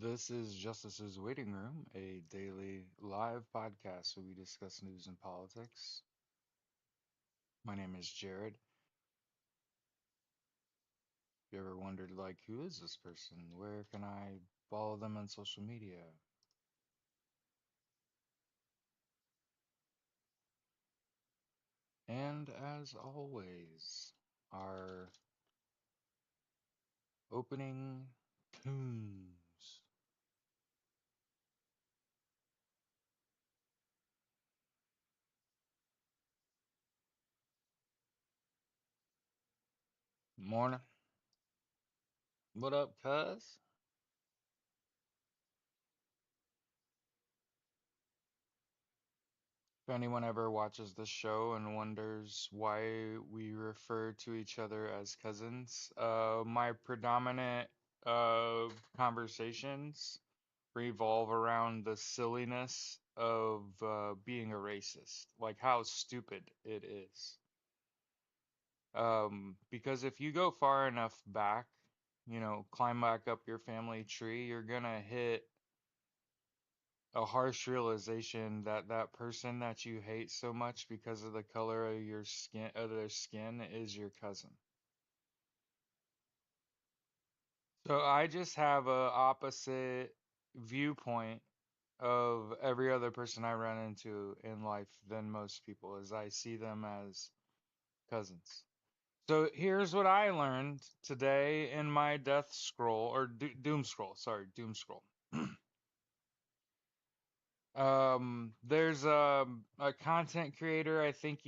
This is Justice's Waiting Room, a daily live podcast where we discuss news and politics. My name is Jared. If you ever wondered, who is this person? Where can I follow them on social media? And as always, our opening tunes. Morning. What up, cuz? If anyone ever watches this show and wonders why we refer to each other as cousins, my predominant conversations revolve around the silliness of being a racist, like how stupid it is. Because if you go far enough back, climb back up your family tree, you're gonna hit a harsh realization that that person that you hate so much because of the color of your skin, of their skin, is your cousin. So I just have a opposite viewpoint of every other person I run into in life than most people, as I see them as cousins. So here's what I learned today in my death scroll, or doom scroll, sorry, doom scroll. There's a content creator. I think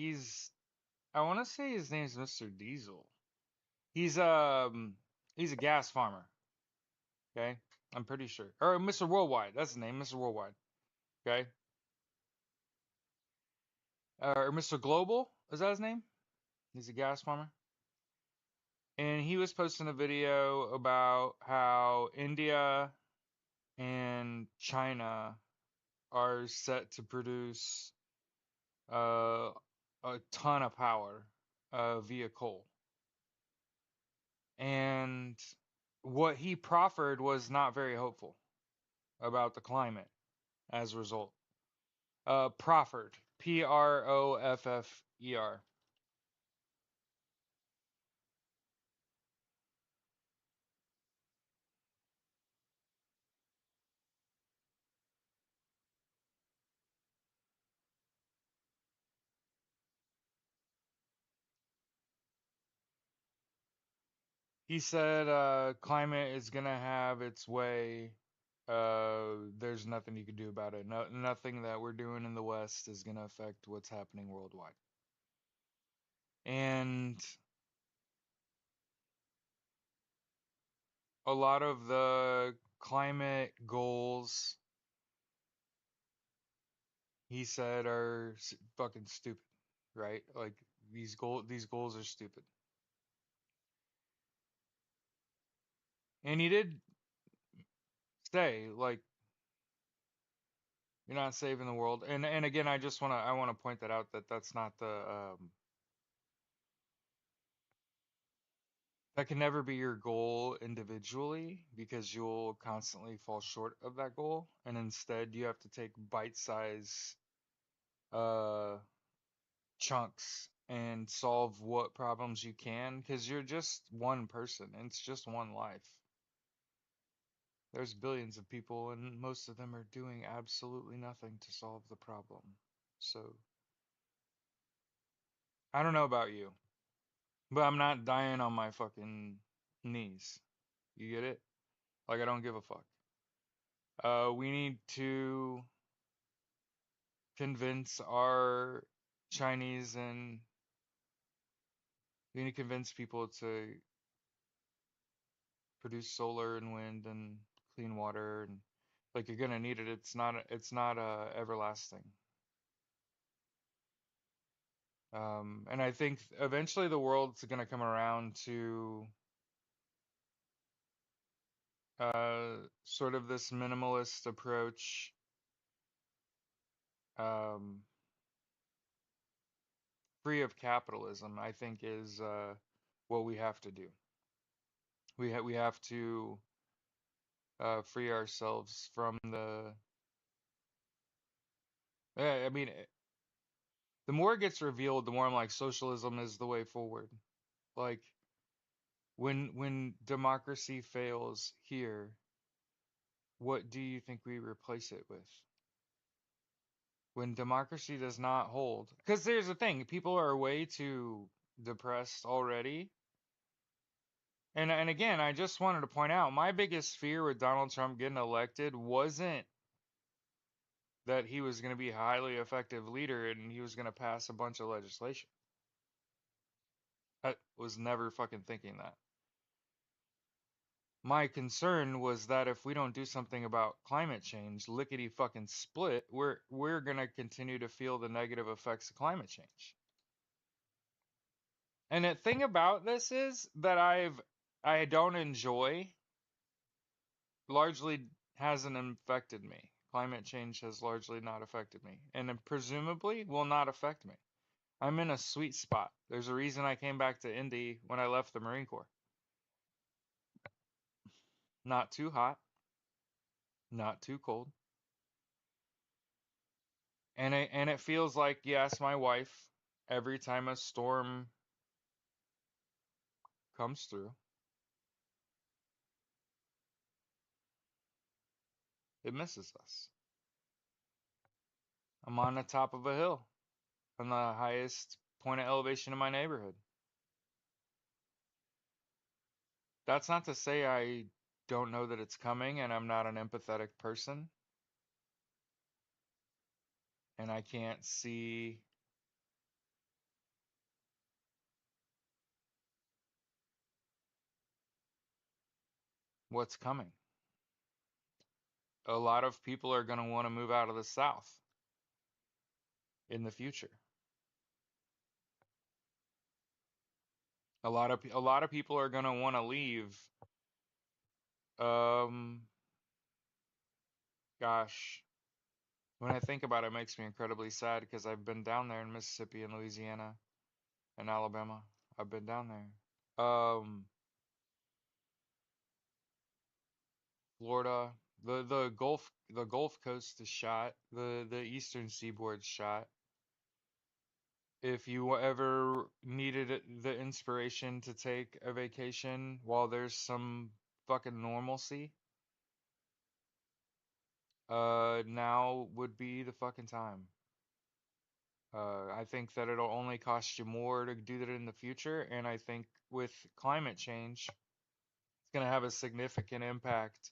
I want to say his name's Mr. Diesel. He's um he's a gas farmer. Okay, I'm pretty sure. Or Mr. Worldwide. That's his name, Mr. Worldwide. Okay, or Mr. Global. Is that his name? He's a gas farmer. And he was posting a video about how India and China are set to produce uh, a ton of power via coal. And what he proffered was not very hopeful about the climate as a result. Proffered, Proffer. He said climate is gonna have its way. There's nothing you can do about it. No, nothing that we're doing in the West is gonna affect what's happening worldwide. And a lot of the climate goals he said are fucking stupid, right? Like these goals are stupid. And he did say like you're not saving the world. And again, I want to point that out that that's not the that can never be your goal individually because you'll constantly fall short of that goal. And instead, you have to take bite-size uh chunks and solve what problems you can because you're just one person and it's just one life. There's billions of people and most of them are doing absolutely nothing to solve the problem. So, I don't know about you, but I'm not dying on my fucking knees. You get it? Like I don't give a fuck. We need to convince our Chinese and we need to convince people to produce solar and wind and clean water and like you're gonna need it. It's not everlasting. And I think eventually the world's gonna come around to sort of this minimalist approach, um, free of capitalism. I think is what we have to do. We have to free ourselves from I mean, the more it gets revealed, the more I'm like, socialism is the way forward. Like, when democracy fails here, what do you think we replace it with? When democracy does not hold, because there's the thing, people are way too depressed already. And again, I just wanted to point out, my biggest fear with Donald Trump getting elected wasn't that he was going to be a highly effective leader and he was going to pass a bunch of legislation. I was never fucking thinking that. My concern was that if we don't do something about climate change, lickety fucking split, we're gonna continue to feel the negative effects of climate change. And the thing about this is that I don't enjoy, largely hasn't affected me. Climate change has largely not affected me, and then presumably will not affect me. I'm in a sweet spot. There's a reason I came back to Indy when I left the Marine Corps. Not too hot, not too cold. And it feels like, yes, my wife, every time a storm comes through, it misses us. I'm on the top of a hill, on the highest point of elevation in my neighborhood. That's not to say I don't know that it's coming and I'm not an empathetic person and I can't see what's coming. A lot of people are going to want to move out of the South in the future. A lot of people are going to want to leave. Um, gosh, when I think about it, it makes me incredibly sad because I've been down there in Mississippi and Louisiana and Alabama. I've been down there. Florida, the Gulf Coast is shot. The Eastern Seaboard's shot. If you ever needed the inspiration to take a vacation while there's some fucking normalcy, now would be the fucking time. I think that it'll only cost you more to do that in the future, and I think with climate change, it's going to have a significant impact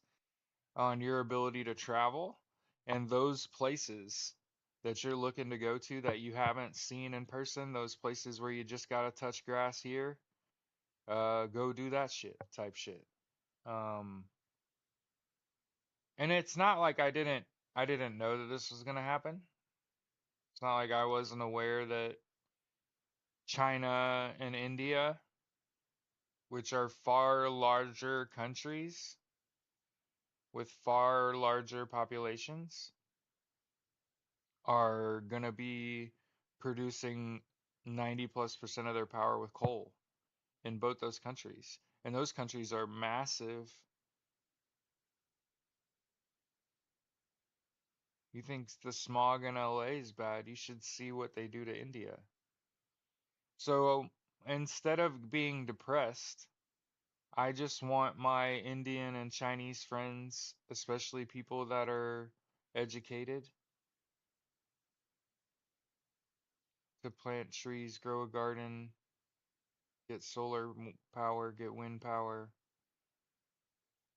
on your ability to travel and those places that you're looking to go to that you haven't seen in person, those places where you just gotta touch grass here, go do that shit type shit. Um, and it's not like I didn't know that this was gonna happen. It's not like I wasn't aware that China and India, which are far larger countries with far larger populations, are gonna be producing 90 plus percent of their power with coal in both those countries. And those countries are massive. You think the smog in LA is bad, you should see what they do to India. So instead of being depressed, I just want my Indian and Chinese friends, especially people that are educated, to plant trees, grow a garden, get solar power, get wind power,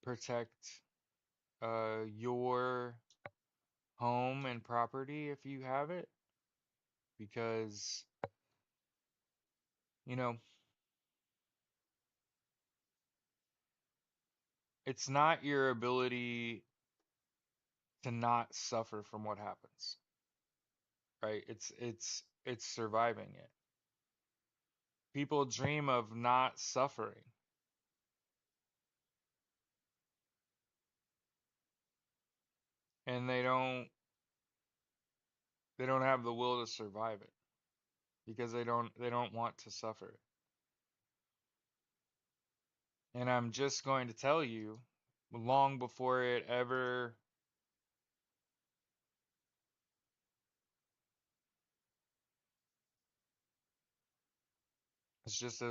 protect your home and property if you have it, because you know it's not your ability to not suffer from what happens, right? It's surviving it. People dream of not suffering, and they don't have the will to survive it because they don't want to suffer. And I'm just going to tell you long before it ever. It's just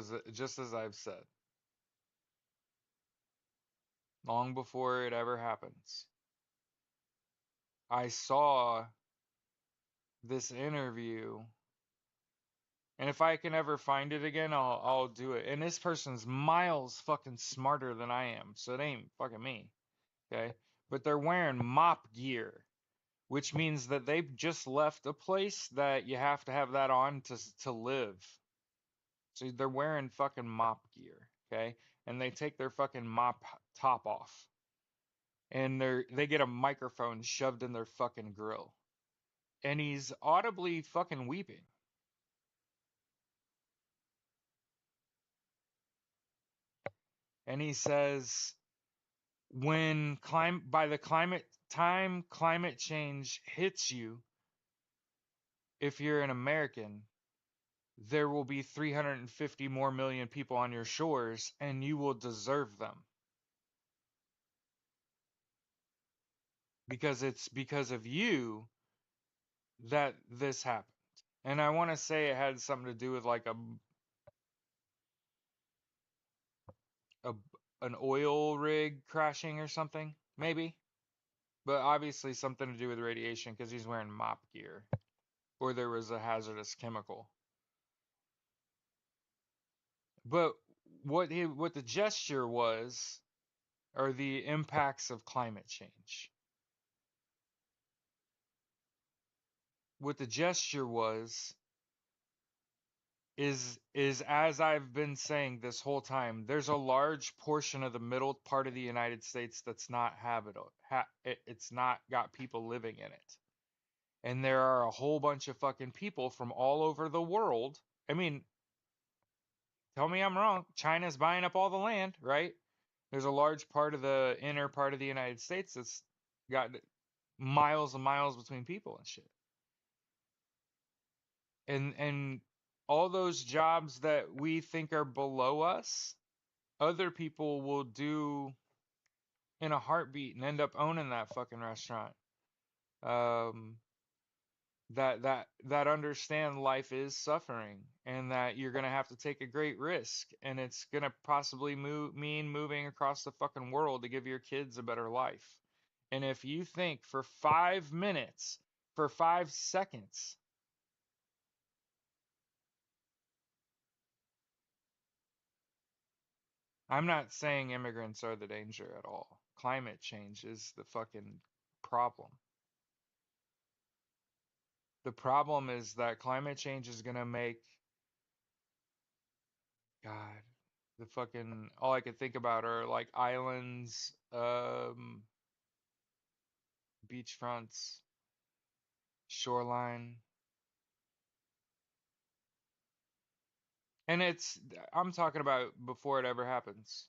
as I've said, long before it ever happens. I saw this interview, and if I can ever find it again, I'll do it. And this person's miles fucking smarter than I am, so it ain't fucking me, okay? But they're wearing mop gear, which means that they've just left a place that you have to have that on to live. So they're wearing fucking mop gear, okay? And they take their fucking mop top off, and they get a microphone shoved in their fucking grill, and he's audibly fucking weeping. And he says, when by the climate change hits you, if you're an American, there will be 350 more million people on your shores, and you will deserve them, because it's because of you that this happened. And I want to say it had something to do with like a an oil rig crashing or something, maybe. But obviously something to do with radiation because he's wearing mop gear, or there was a hazardous chemical. But what the gesture was are the impacts of climate change. What the gesture was is as I've been saying this whole time, there's a large portion of the middle part of the United States that's not habitable. It's not got people living in it. And there are a whole bunch of fucking people from all over the world. I mean, tell me I'm wrong. China's buying up all the land, right? There's a large part of the inner part of the United States that's got miles and miles between people and shit. And all those jobs that we think are below us, other people will do in a heartbeat and end up owning that fucking restaurant. Um, that understand life is suffering, and that you're gonna have to take a great risk, and it's gonna possibly mean moving across the fucking world to give your kids a better life. And if you think for 5 minutes, for 5 seconds, I'm not saying immigrants are the danger at all. Climate change is the fucking problem. The problem is that climate change is gonna make, God, the fucking all I could think about are like islands, beachfronts, shoreline. And I'm talking about before it ever happens.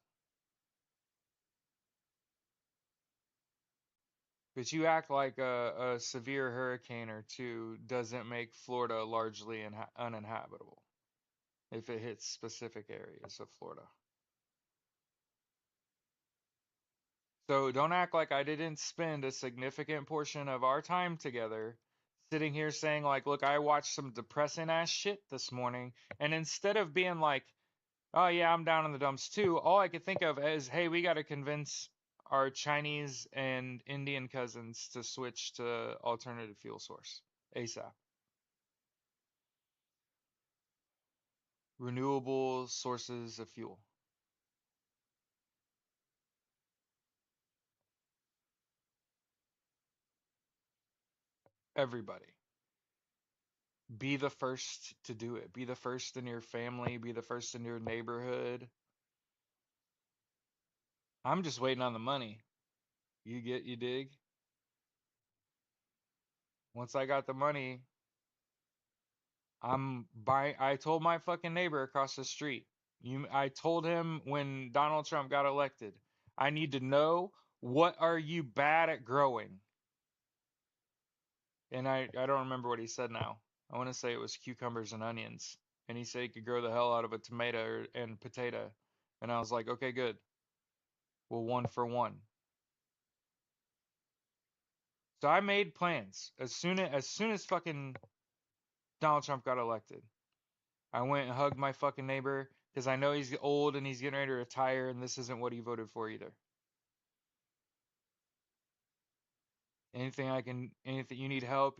But you act like a severe hurricane or two doesn't make Florida largely uninhabitable if it hits specific areas of Florida. So don't act like I didn't spend a significant portion of our time together sitting here saying, like, look, I watched some depressing ass shit this morning. And instead of being like, oh, yeah, I'm down in the dumps too, all I could think of is, hey, we got to convince our Chinese and Indian cousins to switch to alternative fuel source ASAP. Renewable sources of fuel. Everybody. Be the first to do it. Be the first in your family. Be the first in your neighborhood. I'm just waiting on the money. You dig? Once I got the money, I told my fucking neighbor across the street. I told him when Donald Trump got elected, I need to know, what are you bad at growing? And I don't remember what he said now. I want to say it was cucumbers and onions. And he said he could grow the hell out of a tomato and potato. And I was like, okay, good. Well, one for one. So I made plans as soon as fucking Donald Trump got elected. I went and hugged my fucking neighbor because I know he's old and he's getting ready to retire, and this isn't what he voted for either. Anything you need help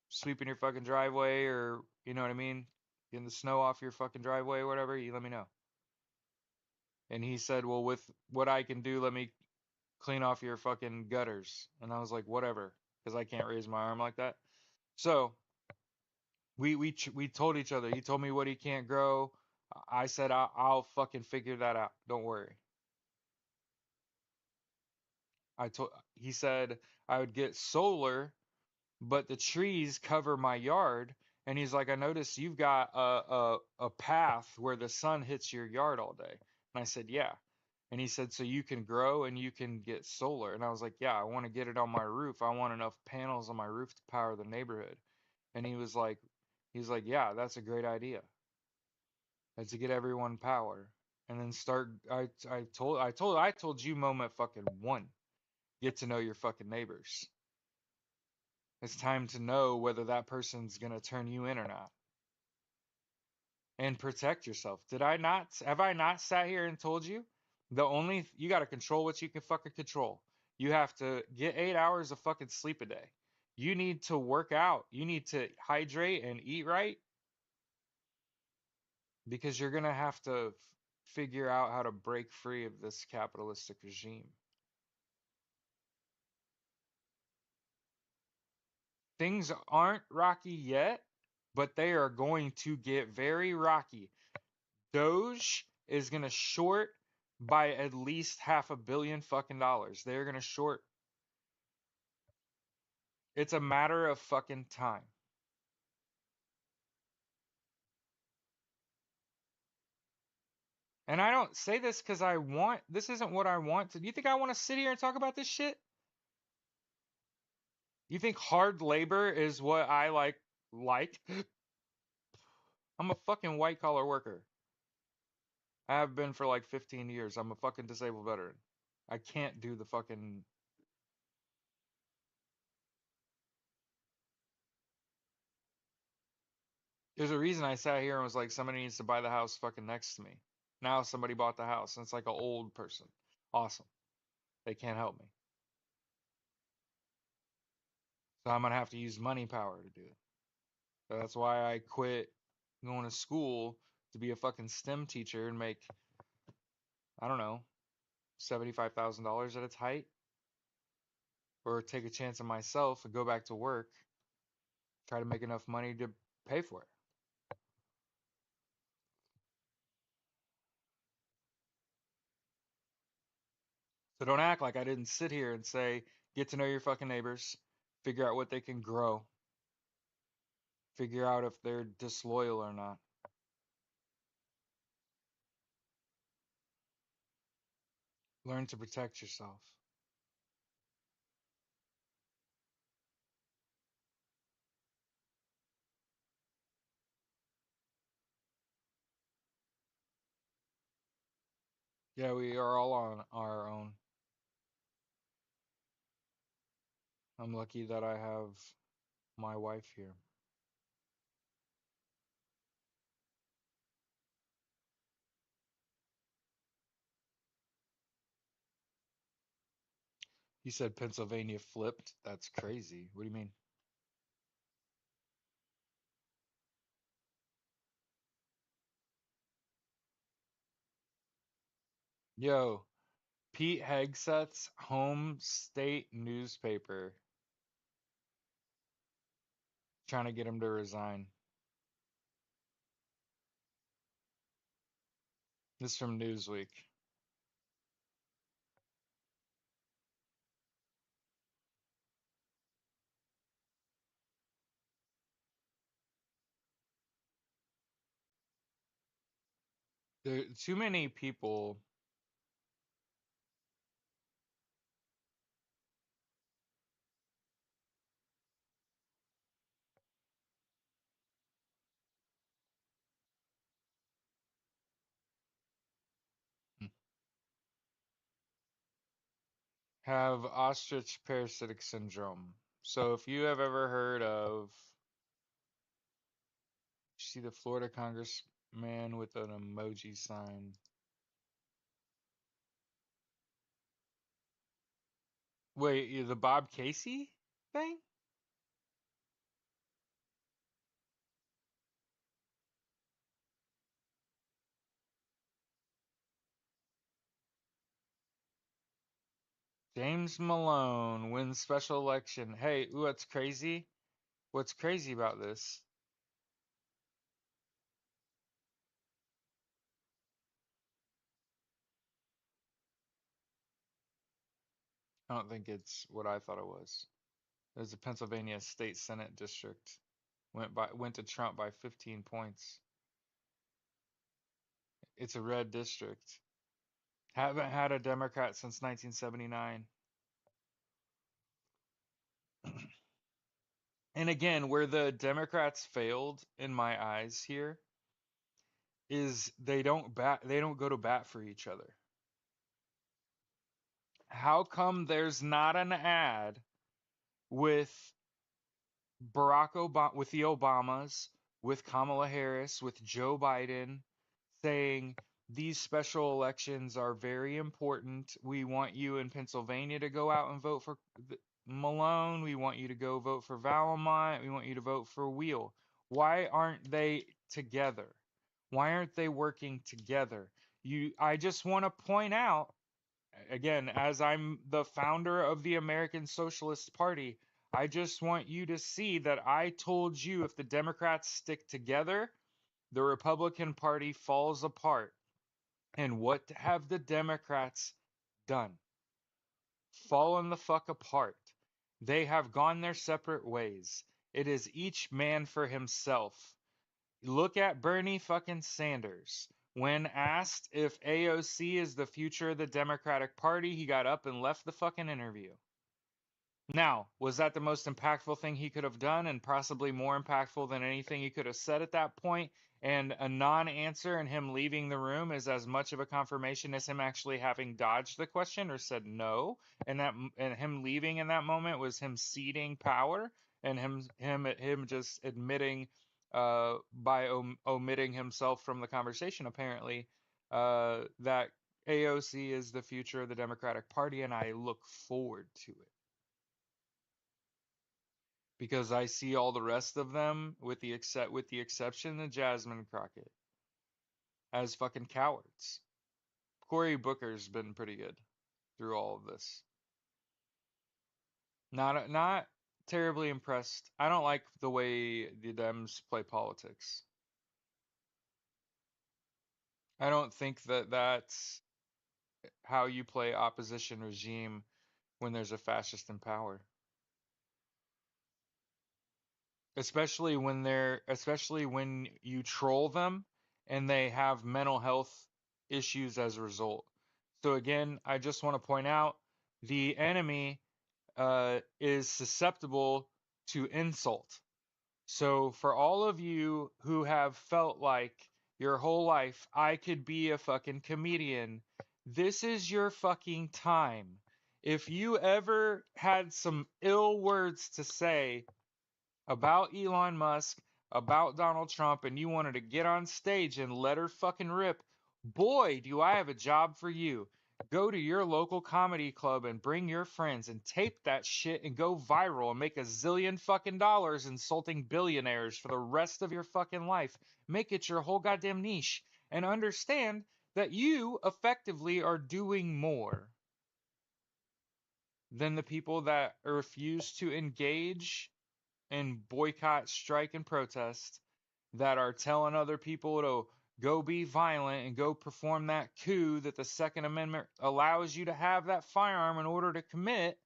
sweeping your fucking driveway, or you know what I mean, getting the snow off your fucking driveway or whatever, you let me know. And he said, well, with what I can do, let me clean off your fucking gutters. And I was like, whatever, because I can't raise my arm like that. So we told each other. He told me what he can't grow. I said I'll fucking figure that out. Don't worry. He said I would get solar, but the trees cover my yard. And he's like, I noticed you've got a path where the sun hits your yard all day. And I said, yeah. And he said, so you can grow and you can get solar. And I was like, yeah, I want to get it on my roof. I want enough panels on my roof to power the neighborhood. And he's like, yeah, that's a great idea. And to get everyone power. And then start I told you moment fucking one. Get to know your fucking neighbors. It's time to know whether that person's gonna turn you in or not. And protect yourself. Have I not sat here and told you? You gotta control what you can fucking control. You have to get 8 hours of fucking sleep a day. You need to work out. You need to hydrate and eat right because you're gonna have to figure out how to break free of this capitalistic regime. Things aren't rocky yet, but they are going to get very rocky. Doge is gonna short by at least half a billion fucking dollars. They're gonna short. It's a matter of fucking time. And I don't say this because this isn't what I want to. Do you think I want to sit here and talk about this shit? You think hard labor is what I like? Like? I'm a fucking white collar worker. I have been for like 15 years. I'm a fucking disabled veteran. I can't do the fucking. There's a reason I sat here and was like, somebody needs to buy the house fucking next to me. Now somebody bought the house, and it's like an old person. Awesome. They can't help me. So I'm gonna have to use money power to do it. So that's why I quit going to school to be a fucking STEM teacher and make, I don't know, $75,000 at its height, or take a chance on myself and go back to work, try to make enough money to pay for it. So don't act like I didn't sit here and say, get to know your fucking neighbors, figure out what they can grow, figure out if they're disloyal or not. Learn to protect yourself. Yeah, we are all on our own. I'm lucky that I have my wife here. You said Pennsylvania flipped. That's crazy. What do you mean? Yo, Pete Hegseth's home state newspaper trying to get him to resign. This is from Newsweek. There too many people. have ostrich parasitic syndrome. So if you have ever heard of, see the Florida congressman with an emoji sign. Wait, the Bob Casey thing? James Malone wins special election. Hey, what's crazy? What's crazy about this? I don't think it's what I thought it was. It was a Pennsylvania state senate district. Went to Trump by 15 points. It's a red district. Haven't had a Democrat since 1979. And again, where the Democrats failed in my eyes here is they don't go to bat for each other. How come there's not an ad with Barack Obama, with the Obamas, with Kamala Harris, with Joe Biden, saying these special elections are very important. We want you in Pennsylvania to go out and vote for Malone. We want you to go vote for Valmont. We want you to vote for Wheel. Why aren't they together? Why aren't they working together? I just want to point out again, as I'm the founder of the American Socialist Party, I just want you to see that I told you if the Democrats stick together, the Republican Party falls apart. And what have the Democrats done? Fallen the fuck apart. They have gone their separate ways. It is each man for himself. Look at Bernie fucking Sanders. When asked if AOC is the future of the Democratic Party, he got up and left the fucking interview. Now, was that the most impactful thing he could have done and possibly more impactful than anything he could have said at that point? And a non answer and him leaving the room is as much of a confirmation as him actually having dodged the question or said no. And him leaving in that moment was him ceding power and him just admitting by omitting himself from the conversation apparently that AOC is the future of the Democratic Party and I look forward to it because I see all the rest of them, with the exception of Jasmine Crockett, as fucking cowards. Cory Booker's been pretty good through all of this. Not terribly impressed. I don't like the way the Dems play politics. I don't think that that's how you play opposition regime when there's a fascist in power. Especially when you troll them and they have mental health issues as a result. So again, I just want to point out the enemy is susceptible to insult. So for all of you who have felt like your whole life I could be a fucking comedian, this is your fucking time. If you ever had some ill words to say about Elon Musk, about Donald Trump, and you wanted to get on stage and let her fucking rip, boy, do I have a job for you. Go to your local comedy club and bring your friends and tape that shit and go viral and make a zillion fucking dollars insulting billionaires for the rest of your fucking life. Make it your whole goddamn niche and understand that you effectively are doing more than the people that refuse to engage and boycott, strike, and protest that are telling other people to go be violent and go perform that coup that the Second Amendment allows you to have that firearm in order to commit,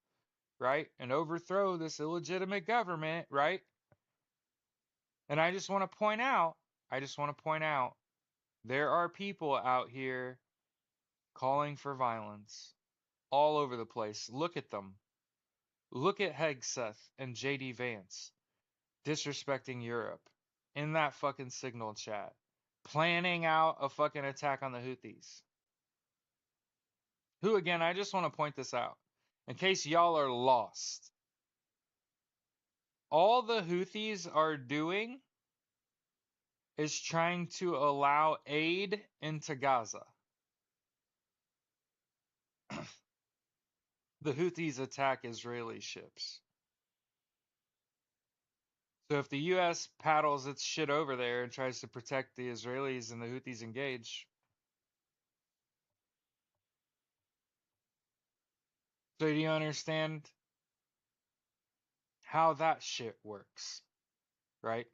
right? And overthrow this illegitimate government, right? And I just want to point out, there are people out here calling for violence all over the place. Look at them. Look at Hegseth and JD Vance disrespecting Europe in that fucking signal chat, planning out a fucking attack on the Houthis. Who, again, I just want to point this out. In case y'all are lost, all the Houthis are doing is trying to allow aid into Gaza. The Houthis attack Israeli ships. So if the US paddles its shit over there and tries to protect the Israelis and the Houthis engage, so do you understand how that shit works, right?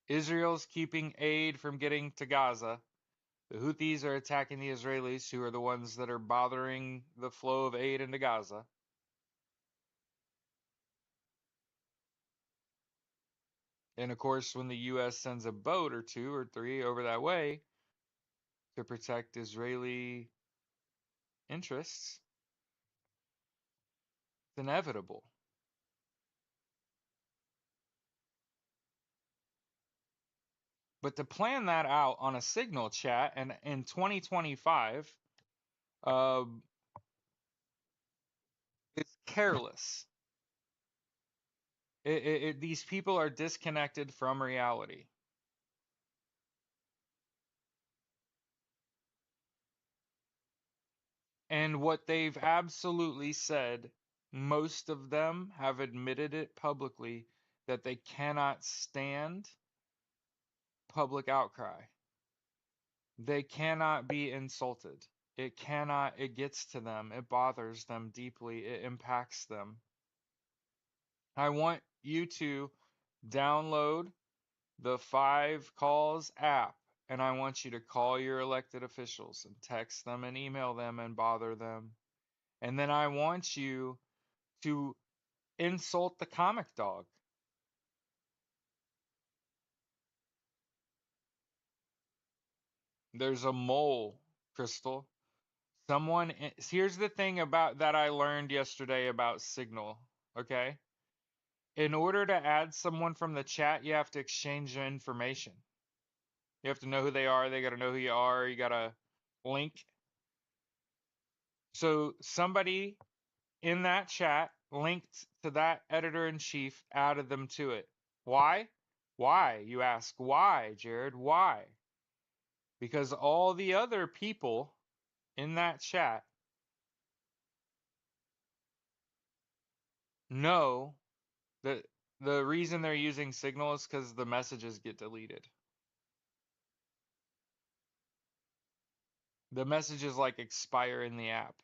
Israel's keeping aid from getting to Gaza. The Houthis are attacking the Israelis, who are the ones that are bothering the flow of aid into Gaza. And of course, when the US sends a boat or two or three over that way to protect Israeli interests, it's inevitable. But to plan that out on a Signal chat and in 2025 uh, is careless. These people are disconnected from reality. And what they've absolutely said, most of them have admitted it publicly, that they cannot stand public outcry. They cannot be insulted. It gets to them. It bothers them deeply. It impacts them. I want you to download the 5Calls app, and I want you to call your elected officials and text them and email them and bother them. And then I want you to insult the comic dog. There's a mole, Crystal. Here's the thing about that I learned yesterday about Signal, okay? In order to add someone from the chat, you have to exchange their information. You have to know who they are, they got to know who you are, you got to link. So somebody in that chat linked to that editor in chief, added them to it. Why? Why? You ask, why, Jared? Why? Because all the other people in that chat know that the reason they're using Signal is because the messages get deleted. The messages like expire in the app.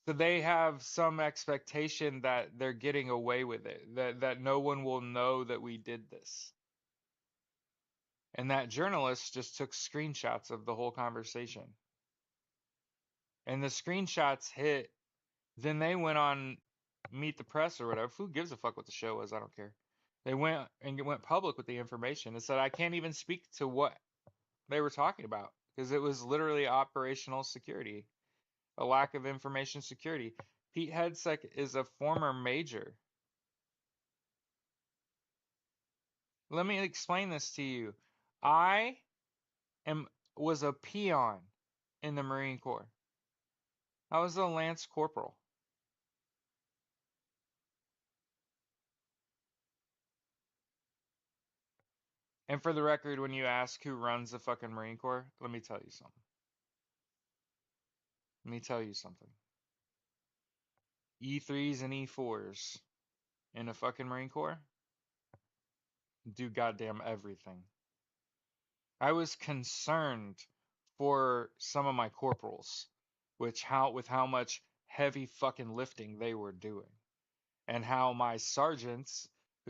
So they have some expectation that they're getting away with it, that no one will know that we did this. And that journalist just took screenshots of the whole conversation. And the screenshots hit, then they went on Meet the Press or whatever. Who gives a fuck what the show was? I don't care. They went and went public with the information and said, I can't even speak to what they were talking about because it was literally operational security, a lack of information security. Pete Hegseth is a former major. Let me explain this to you. I am was a peon in the Marine Corps. I was a lance corporal. And for the record, when you ask who runs the fucking Marine Corps, let me tell you something. Let me tell you something. E3s and E4s in the fucking Marine Corps do goddamn everything. I was concerned for some of my corporals, with how much heavy fucking lifting they were doing, and how my sergeants.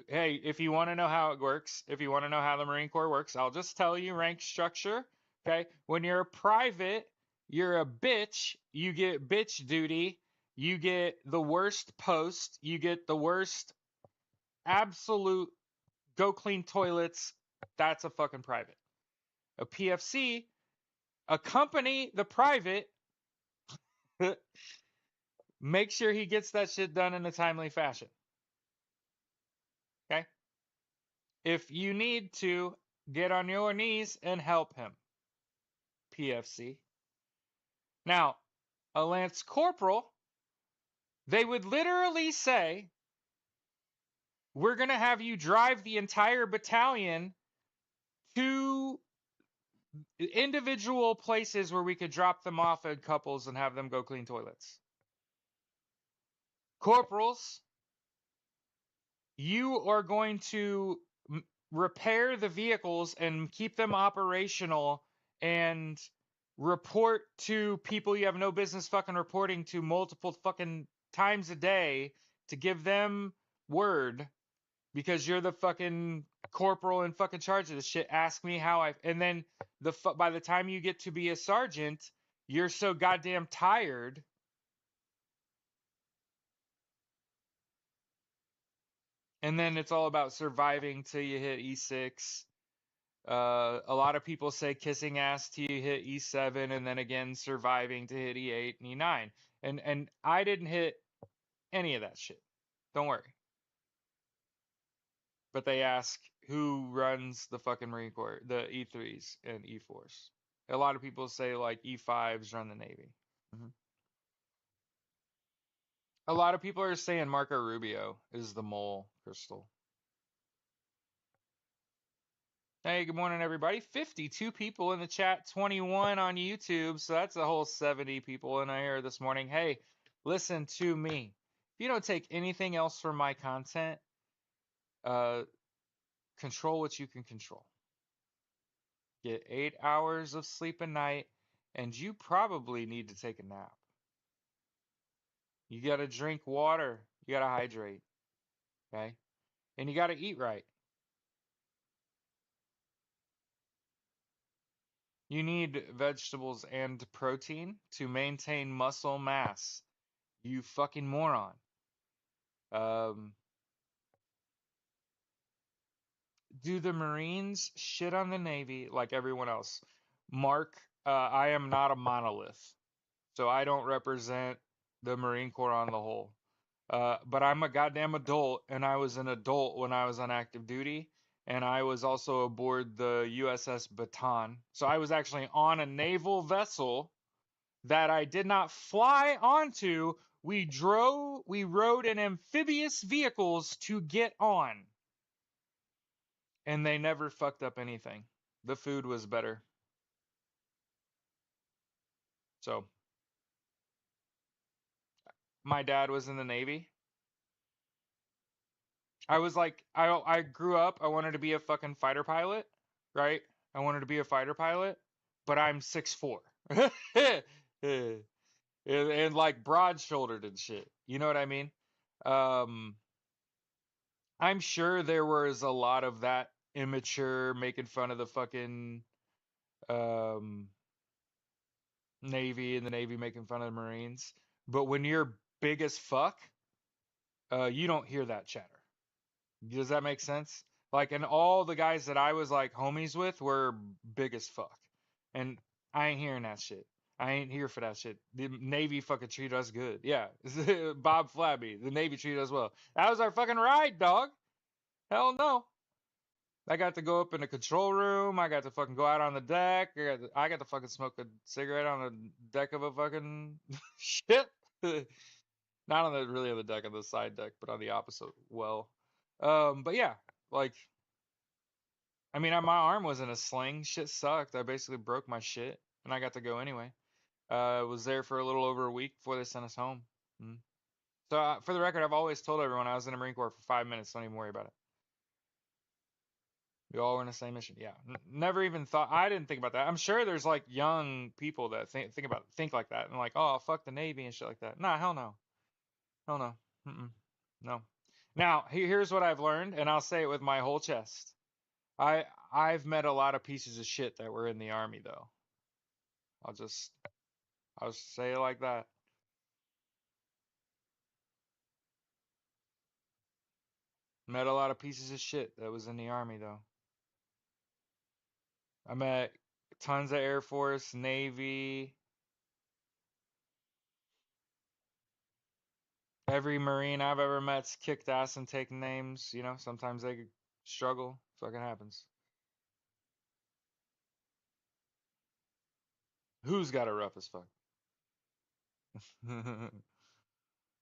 Hey, if you want to know how it works, if you want to know how the Marine Corps works, I'll just tell you rank structure. Okay, when you're a private, you're a bitch. You get bitch duty. You get the worst post. You get the worst absolute go clean toilets. That's a fucking private. A PFC, accompany the private, make sure he gets that shit done in a timely fashion. Okay? If you need to, get on your knees and help him. PFC. Now, a lance corporal, they would literally say, we're going to have you drive the entire battalion to individual places where we could drop them off at couples and have them go clean toilets. Corporals, you are going to repair the vehicles and keep them operational and report to people you have no business fucking reporting to multiple fucking times a day to give them word because you're the fucking corporal in fucking charge of this shit. Ask me how I. And then by the time you get to be a sergeant, you're so goddamn tired. And then it's all about surviving till you hit E6. A lot of people say kissing ass till you hit E7, and then again surviving to hit E8 and E9. And I didn't hit any of that shit. Don't worry. But they ask who runs the fucking Marine Corps, the E3s and E4s. A lot of people say like E5s run the Navy. Hmm. A lot of people are saying Marco Rubio is the mole, Crystal. Hey, good morning, everybody. 52 people in the chat, 21 on YouTube, so that's a whole 70 people in here this morning. Hey, listen to me. If you don't take anything else from my content, uh, control what you can control. Get 8 hours of sleep a night, and you probably need to take a nap. You gotta drink water. You gotta hydrate, okay? And you gotta eat right. You need vegetables and protein to maintain muscle mass. You fucking moron. Um, do the Marines shit on the Navy like everyone else? Mark, I am not a monolith, so I don't represent the Marine Corps on the whole. But I'm a goddamn adult, and I was an adult when I was on active duty, and I was also aboard the USS Baton. So I was actually on a naval vessel that I did not fly onto. We rode in amphibious vehicles to get on, and they never fucked up anything. The food was better. So my dad was in the Navy. I was like, I grew up. I wanted to be a fucking fighter pilot, right? I wanted to be a fighter pilot, but I'm 6'4", and like broad shouldered and shit. You know what I mean? Um, I'm sure there was a lot of that immature making fun of the fucking um Navy and the Navy making fun of the Marines. But when you're big as fuck, you don't hear that chatter. Does that make sense? Like, and all the guys that I was like homies with were big as fuck. And I ain't hearing that shit. I ain't here for that shit. The Navy fucking treat us good. Yeah. Bob Flabby, the Navy treat us well. That was our fucking ride, dog. Hell no. I got to go up in the control room. I got to fucking go out on the deck. I got to fucking smoke a cigarette on the deck of a fucking ship. Not on the really on the deck, on the side deck, but on the opposite well. But yeah, like I mean, my arm was in a sling. Shit sucked. I basically broke my shit, and I got to go anyway. I was there for a little over a week before they sent us home. Mm. So for the record, I've always told everyone I was in the Marine Corps for 5 minutes. Don't even worry about it. We all were in the same mission. Yeah, never even thought. I didn't think about that. I'm sure there's like young people that think like that and like, oh, fuck the Navy and shit like that. Nah, hell no, hell no, no. Now here's what I've learned, and I'll say it with my whole chest. I've met a lot of pieces of shit that were in the army though. I'll just I'll say it like that. Met a lot of pieces of shit that was in the army though. I met tons of Air Force, Navy. Every Marine I've ever met's kicked ass and taken names. You know, sometimes they struggle. Fucking happens. Who's got it rough as fuck?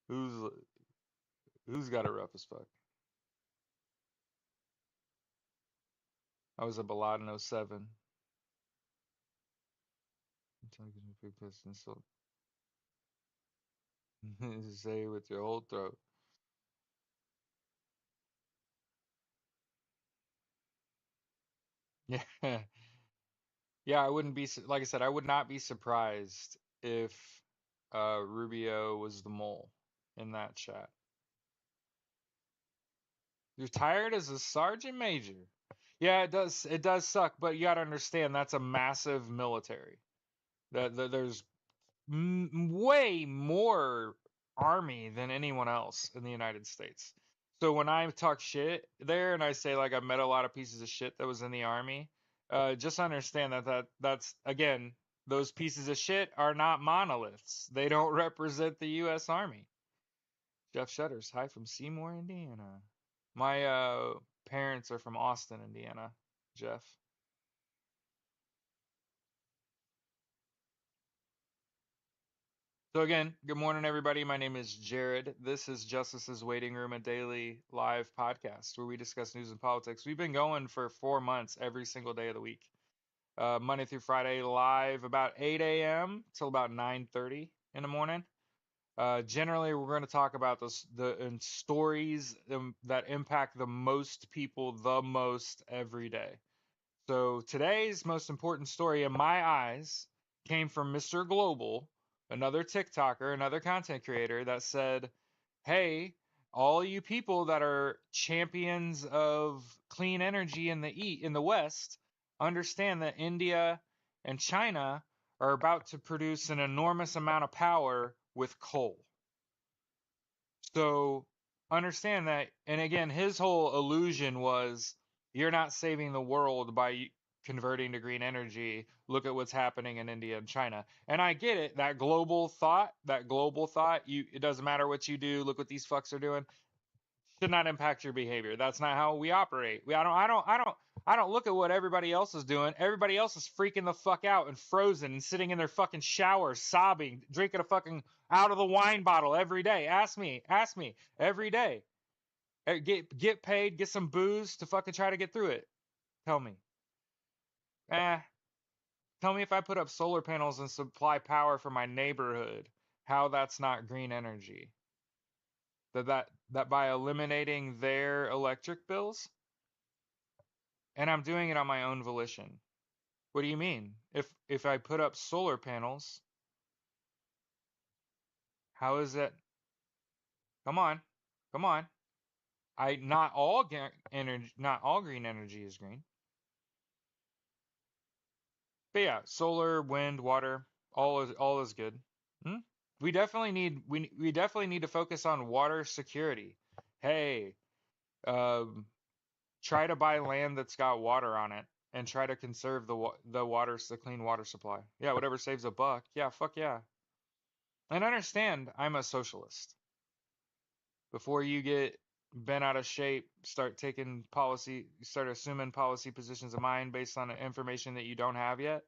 Who's who's got it rough as fuck? I was up a lot in '07. Big Pistons. So say it with your whole throat. Yeah. Yeah, I wouldn't be like I said, I would not be surprised if Rubio was the mole in that chat. You're tired as a sergeant major. Yeah, it does suck, but you got to understand that's a massive military. There's way more army than anyone else in the United States. So when I talk shit there and I say like I met a lot of pieces of shit that was in the army, just understand that's again, those pieces of shit are not monoliths. They don't represent the U.S. Army. Jeff Shutters, hi from Seymour, Indiana. My parents are from Austin, Indiana. Jeff. So again, good morning, everybody. My name is Jared. This is Justice's Waiting Room, a daily live podcast where we discuss news and politics. We've been going for 4 months every single day of the week, Monday through Friday, live about 8 a.m. till about 9:30 in the morning. Generally, we're going to talk about the stories that impact the most people the most every day. So today's most important story in my eyes came from Mr. Global, another TikToker, another content creator that said, "Hey, all you people that are champions of clean energy in the West, understand that India and China are about to produce an enormous amount of power with coal." So understand that, and again, his whole illusion was you're not saving the world by converting to green energy. Look at what's happening in India and China. And I get it, that global thought, it doesn't matter what you do, look what these fucks are doing should not impact your behavior. That's not how we operate. I don't look at what everybody else is doing. Everybody else is freaking the fuck out and frozen and sitting in their fucking shower, sobbing, drinking a fucking out of the wine bottle every day. Ask me every day. Get paid, get some booze to fucking try to get through it. Tell me. Eh, tell me if I put up solar panels and supply power for my neighborhood, how that's not green energy. That by eliminating their electric bills, and I'm doing it on my own volition. What do you mean? If I put up solar panels, how is it? Come on, come on. I not all energy, not all green energy is green. But yeah, solar, wind, water, all is good. Hmm? We definitely need to focus on water security. Hey, um, try to buy land that's got water on it and try to conserve the clean water supply. Yeah, whatever saves a buck. Yeah, fuck yeah. And understand, I'm a socialist. Before you get bent out of shape, start assuming policy positions of mine based on information that you don't have yet.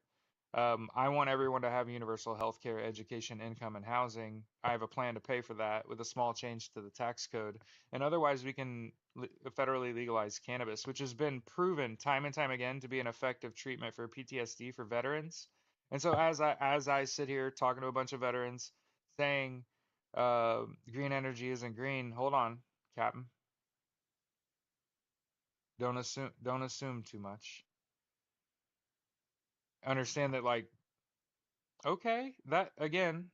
I want everyone to have universal health care, education, income, and housing. I have a plan to pay for that with a small change to the tax code. And otherwise, we can federally legalize cannabis, which has been proven time and time again to be an effective treatment for PTSD for veterans. And so, as I sit here talking to a bunch of veterans, saying green energy isn't green, hold on, Captain. Don't assume too much. Understand that, like, okay, that again,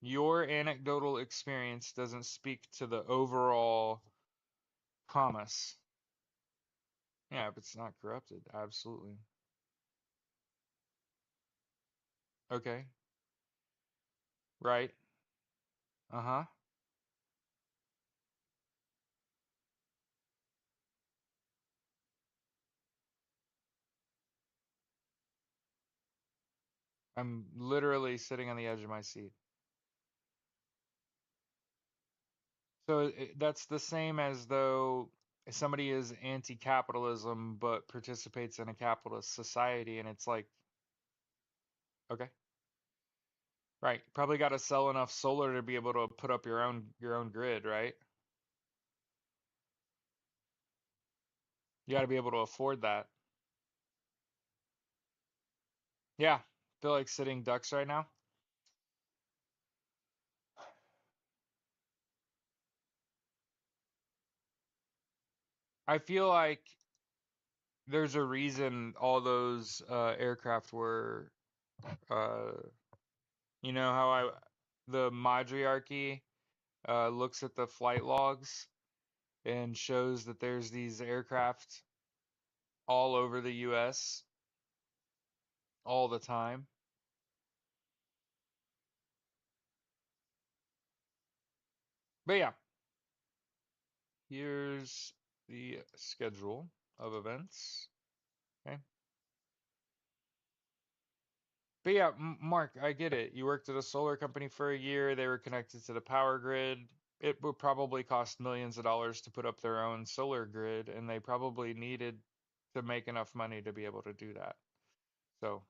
your anecdotal experience doesn't speak to the overall promise. Yeah, if it's not corrupted, absolutely. Okay, right. Uh-huh. I'm literally sitting on the edge of my seat. So that's the same as though somebody is anti-capitalism but participates in a capitalist society, and it's like, okay, Right. Probably got to sell enough solar to be able to put up your own grid, right? You got to be able to afford that. Yeah. Feel like sitting ducks right now. I feel like there's a reason all those aircraft were uh how the Matriarchy looks at the flight logs and shows that there's these aircraft all over the US all the time. But yeah, here's the schedule of events. Okay. But yeah, Mark, I get it. You worked at a solar company for a year. They were connected to the power grid. It would probably cost millions of dollars to put up their own solar grid, and they probably needed to make enough money to be able to do that. So,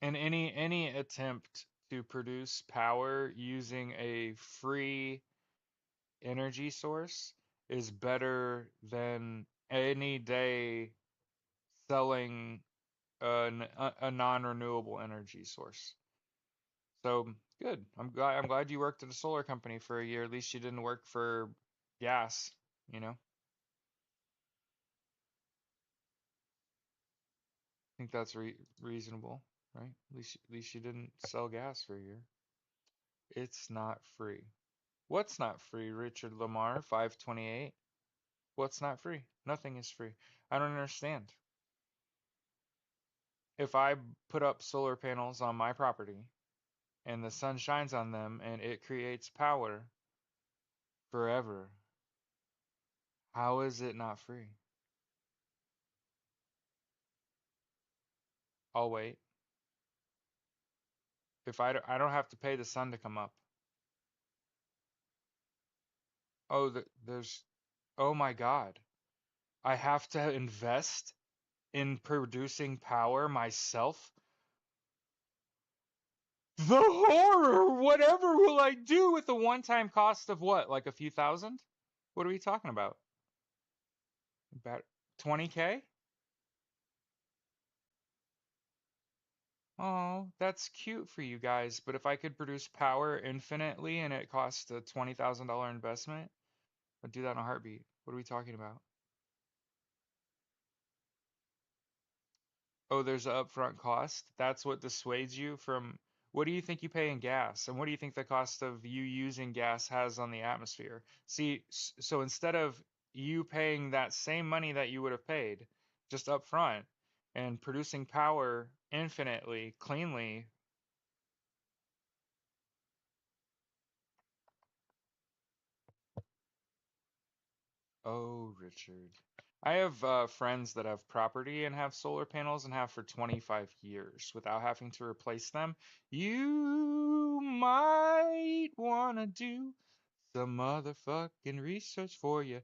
and any attempt to produce power using a free energy source is better than any day selling a non-renewable energy source. So good. I'm glad you worked at a solar company for a year. At least you didn't work for gas, you know? I think that's reasonable, right? At least you didn't sell gas for a year. It's not free. What's not free, Richard Lamar, 528? What's not free? Nothing is free. I don't understand. If I put up solar panels on my property and the sun shines on them and it creates power forever, how is it not free? I'll wait. If I don't have to pay the sun to come up. Oh, oh my God. I have to invest in producing power myself? The horror! Whatever will I do with the one-time cost of what? Like a few thousand? What are we talking about? About 20K? Oh, that's cute for you guys, but if I could produce power infinitely and it costs a $20,000 investment, I'd do that in a heartbeat. What are we talking about? Oh, there's an upfront cost. That's what dissuades you from what do you think you pay in gas? And what do you think the cost of you using gas has on the atmosphere? See, so instead of you paying that same money that you would have paid just upfront and producing power infinitely, cleanly. Oh, Richard. I have friends that have property and have solar panels and have for 25 years without having to replace them. You might want to do some motherfucking research for you.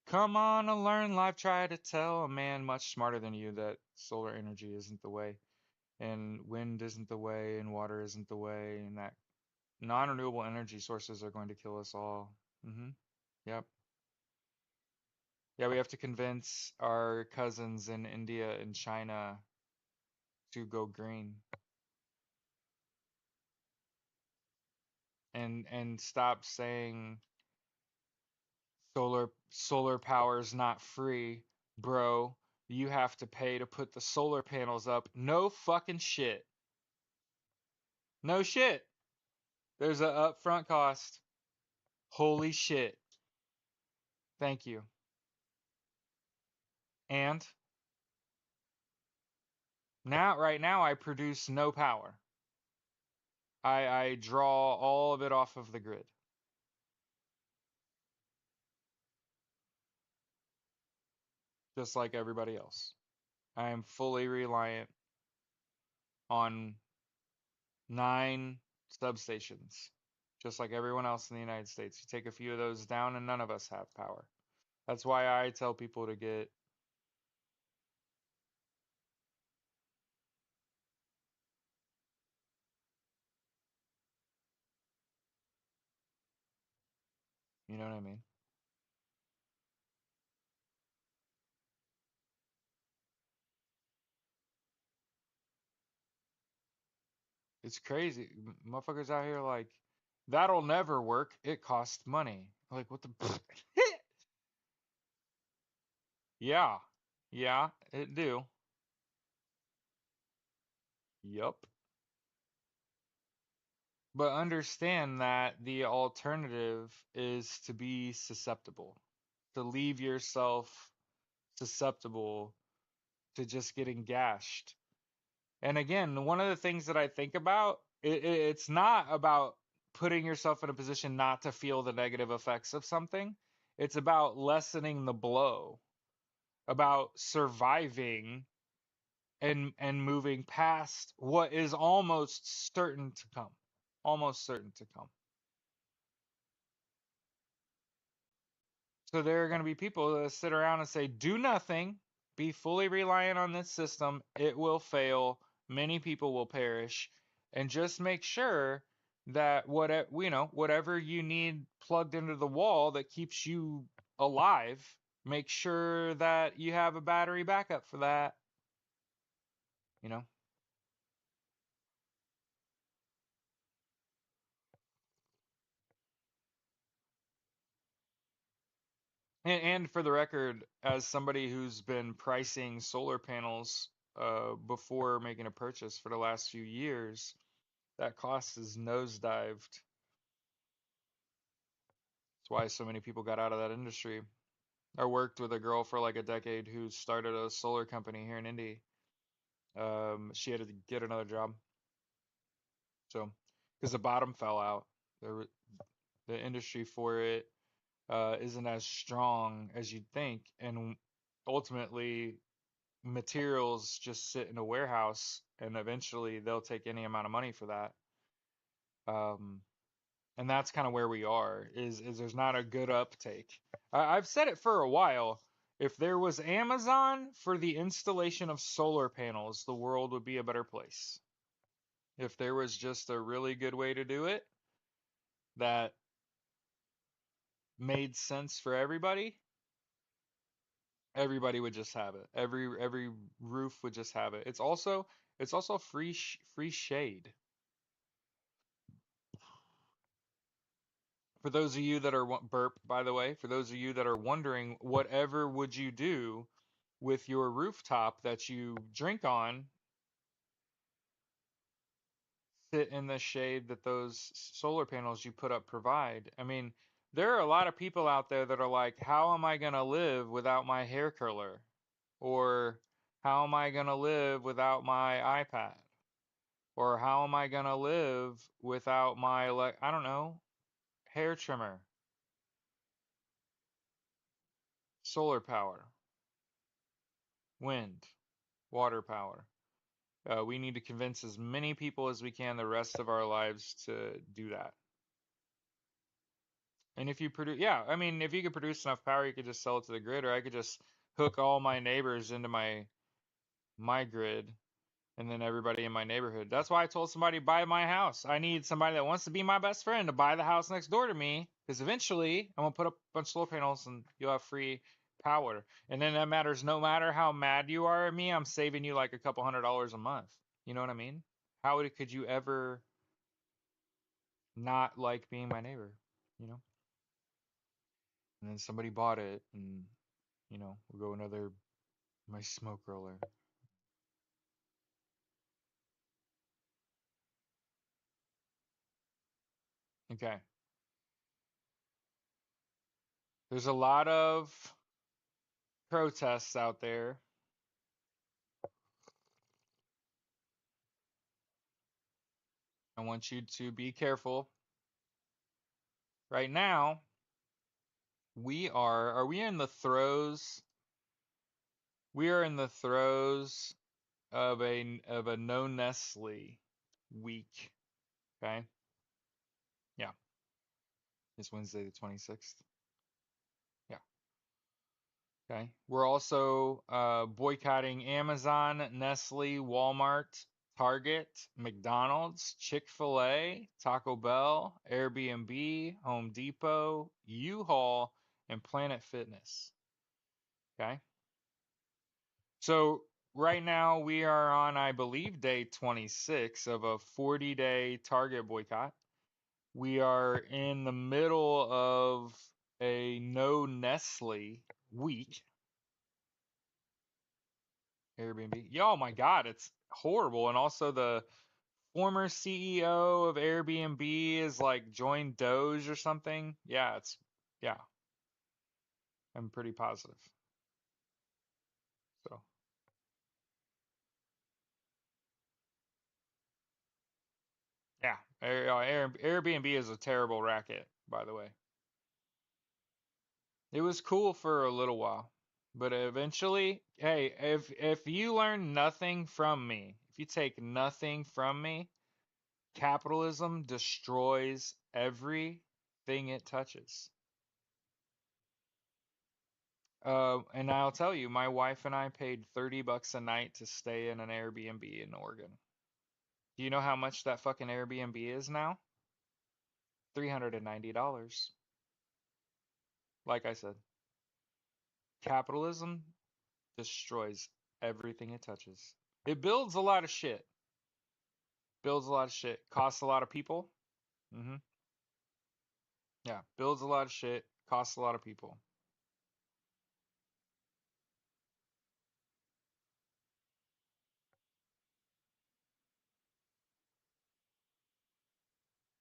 Come on and learn live. Try to tell a man much smarter than you that solar energy isn't the way, and wind isn't the way, and water isn't the way, and that non-renewable energy sources are going to kill us all. Yep. Yeah, we have to convince our cousins in India and China to go green and stop saying solar power's not free, bro. You have to pay to put the solar panels up. No fucking shit. No shit. There's a upfront cost. Holy shit. Thank you. And right now I produce no power. I draw all of it off of the grid, just like everybody else. I am fully reliant on 9 substations, just like everyone else in the United States. You take a few of those down, and none of us have power. That's why I tell people to get You know what I mean? It's crazy. Motherfuckers out here like, that'll never work. It costs money. Like, what the? Yeah. Yeah, it do. Yup. But understand that the alternative is to be susceptible, to leave yourself susceptible to just getting gashed. And again, one of the things that I think about, it's not about putting yourself in a position not to feel the negative effects of something. It's about lessening the blow, about surviving and moving past what is almost certain to come. Almost certain to come. So there are going to be people that sit around and say, do nothing, be fully reliant on this system. It will fail. Many people will perish. And just make sure that whatever you need plugged into the wall that keeps you alive, make sure that you have a battery backup for that, you know. And for the record, as somebody who's been pricing solar panels before making a purchase for the last few years, that cost is nosedived. That's why so many people got out of that industry. I worked with a girl for like a decade who started a solar company here in Indy. She had to get another job, so because the bottom fell out, the the industry for it isn't as strong as you'd think, and ultimately materials just sit in a warehouse, and eventually they'll take any amount of money for that. Um, and that's kind of where we are is there's not a good uptake. I've said it for a while. If there was Amazon for the installation of solar panels, the world would be a better place. If there was just a really good way to do it that made sense for everybody, everybody would just have it. Every roof would just have it. It's also free shade. For those of you that are burp, by the way, for those of you that are wondering, whatever would you do with your rooftop that you drink on, sit in the shade that those solar panels you put up provide. I mean, there are a lot of people out there that are like, how am I going to live without my hair curler? Or how am I going to live without my iPad? Or how am I going to live without my, like, I don't know, hair trimmer, solar power, wind, water power? We need to convince as many people as we can the rest of our lives to do that. And if you produce, yeah, I mean, if you could produce enough power, you could just sell it to the grid, or I could just hook all my neighbors into my grid, and then everybody in my neighborhood. That's why I told somebody buy my house. I need somebody that wants to be my best friend to buy the house next door to me, because eventually I'm gonna put up a bunch of solar panels and you'll have free power. And then that matters. No matter how mad you are at me, I'm saving you like a couple $100 a month. You know what I mean? Could you ever not like being my neighbor? You know? And then somebody bought it, and we'll go another my smoke roller. Okay. There's a lot of protests out there. I want you to be careful. Right now, are we in the throes? We are in the throes of a no Nestle week. Okay? Yeah. It's Wednesday the 26th. Yeah. Okay. We're also boycotting Amazon, Nestle, Walmart, Target, McDonald's, Chick-fil-A, Taco Bell, Airbnb, Home Depot, U-Haul, and Planet Fitness. Okay. So right now we are on, I believe, day 26 of a 40-day Target boycott. We are in the middle of a no Nestle week. Airbnb. Yeah, oh my God, it's horrible. And also the former CEO of Airbnb is like joined Doge or something. Yeah, I'm pretty positive. So yeah, Airbnb is a terrible racket, by the way. It was cool for a little while, but eventually, hey, if you learn nothing from me, if you take nothing from me, capitalism destroys everything it touches. And I'll tell you, my wife and I paid $30 a night to stay in an Airbnb in Oregon. Do you know how much that fucking Airbnb is now? $390. Like I said, capitalism destroys everything it touches. It builds a lot of shit. Builds a lot of shit. Costs a lot of people. Hmm. Yeah, builds a lot of shit. Costs a lot of people.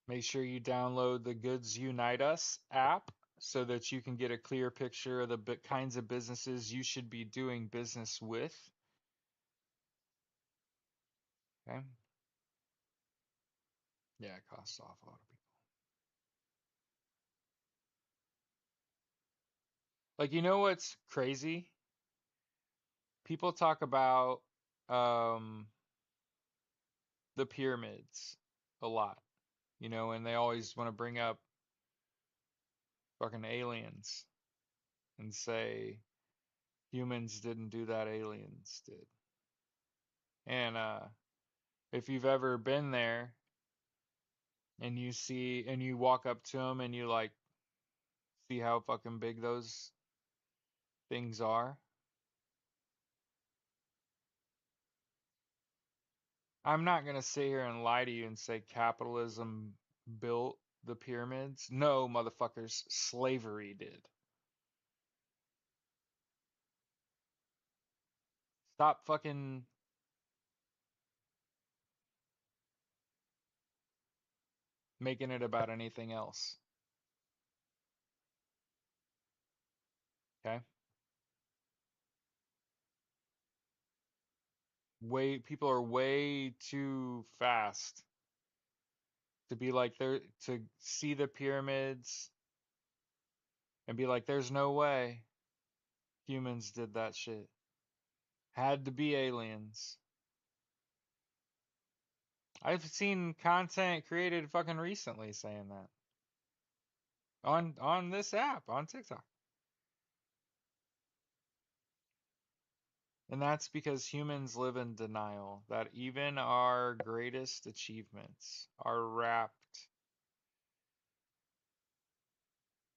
Make sure you download the Goods Unite Us app so that you can get a clear picture of the kinds of businesses you should be doing business with. Okay. Yeah, it costs off a lot of people. Like, you know what's crazy? People talk about um, the pyramids a lot, and they always want to bring up fucking aliens and say humans didn't do that, aliens did. And if you've ever been there and you walk up to them and you like see how fucking big those things are, I'm not gonna sit here and lie to you and say capitalism built the pyramids. No, motherfuckers, slavery did. Stop fucking making it about anything else. Okay? People are way too fast to be like to see the pyramids and be like, there's no way humans did that shit. Had to be aliens. I've seen content created fucking recently saying that on this app on TikTok. And that's because humans live in denial that even our greatest achievements are wrapped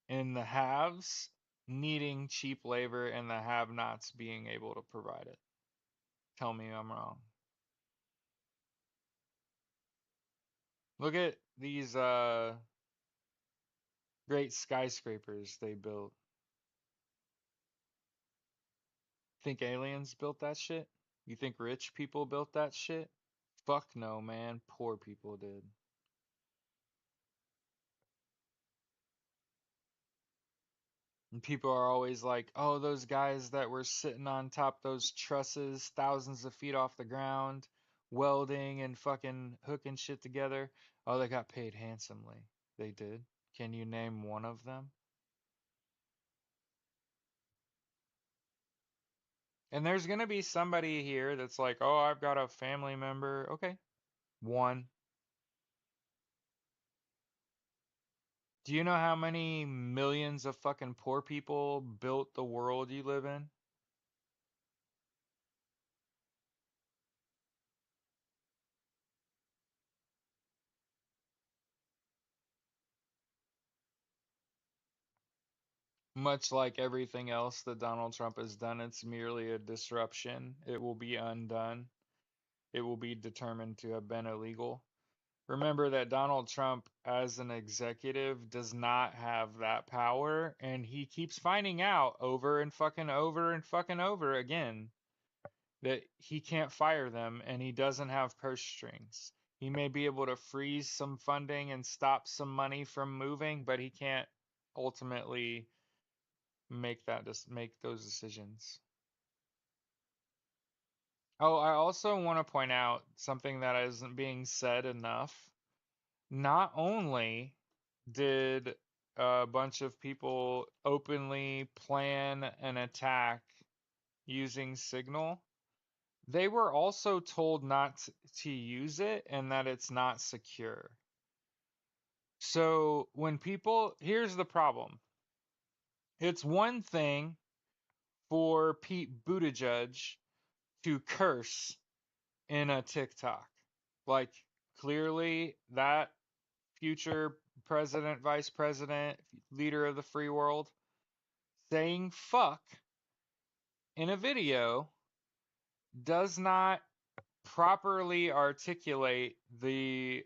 in the haves needing cheap labor and the have-nots being able to provide it. Tell me I'm wrong. Look at these great skyscrapers they built. Think aliens built that shit? You think rich people built that shit? Fuck no, man. Poor people did. And people are always like, oh, those guys that were sitting on top those trusses, thousands of feet off the ground, welding and fucking hooking shit together. Oh, they got paid handsomely. They did. Can you name one of them? And there's gonna be somebody here that's like, oh, I've got a family member. Okay, one. Do you know how many millions of fucking poor people built the world you live in? Much like everything else that Donald Trump has done, it's merely a disruption. It will be undone. It will be determined to have been illegal. Remember that Donald Trump, as an executive, does not have that power, and he keeps finding out over and fucking over and fucking over again that he can't fire them and he doesn't have purse strings. He may be able to freeze some funding and stop some money from moving, but he can't ultimately make those decisions. Oh, I also want to point out something that isn't being said enough. Not only did a bunch of people openly plan an attack using Signal, they were also told not to use it and that it's not secure. So here's the problem. It's one thing for Pete Buttigieg to curse in a TikTok. Like, clearly, that future president, vice president, leader of the free world, saying fuck in a video does not properly articulate the,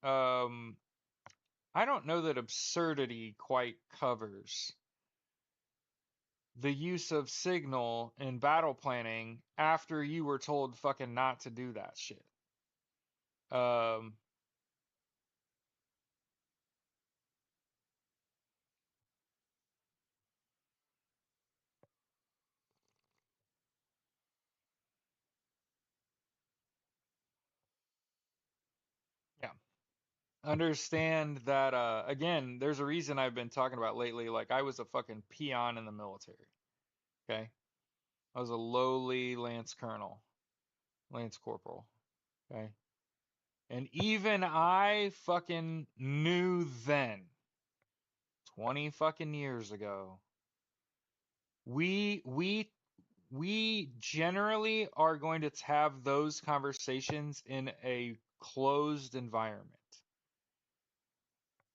um, I don't know that absurdity quite covers the use of Signal in battle planning after you were told fucking not to do that shit. Um, yeah. Understand that, again, there's a reason I've been talking about lately. Like, I was a fucking peon in the military. Okay. I was a lowly Lance Colonel, Lance Corporal. Okay. And even I fucking knew then, 20 fucking years ago, we we we generally are going to have those conversations in a closed environment.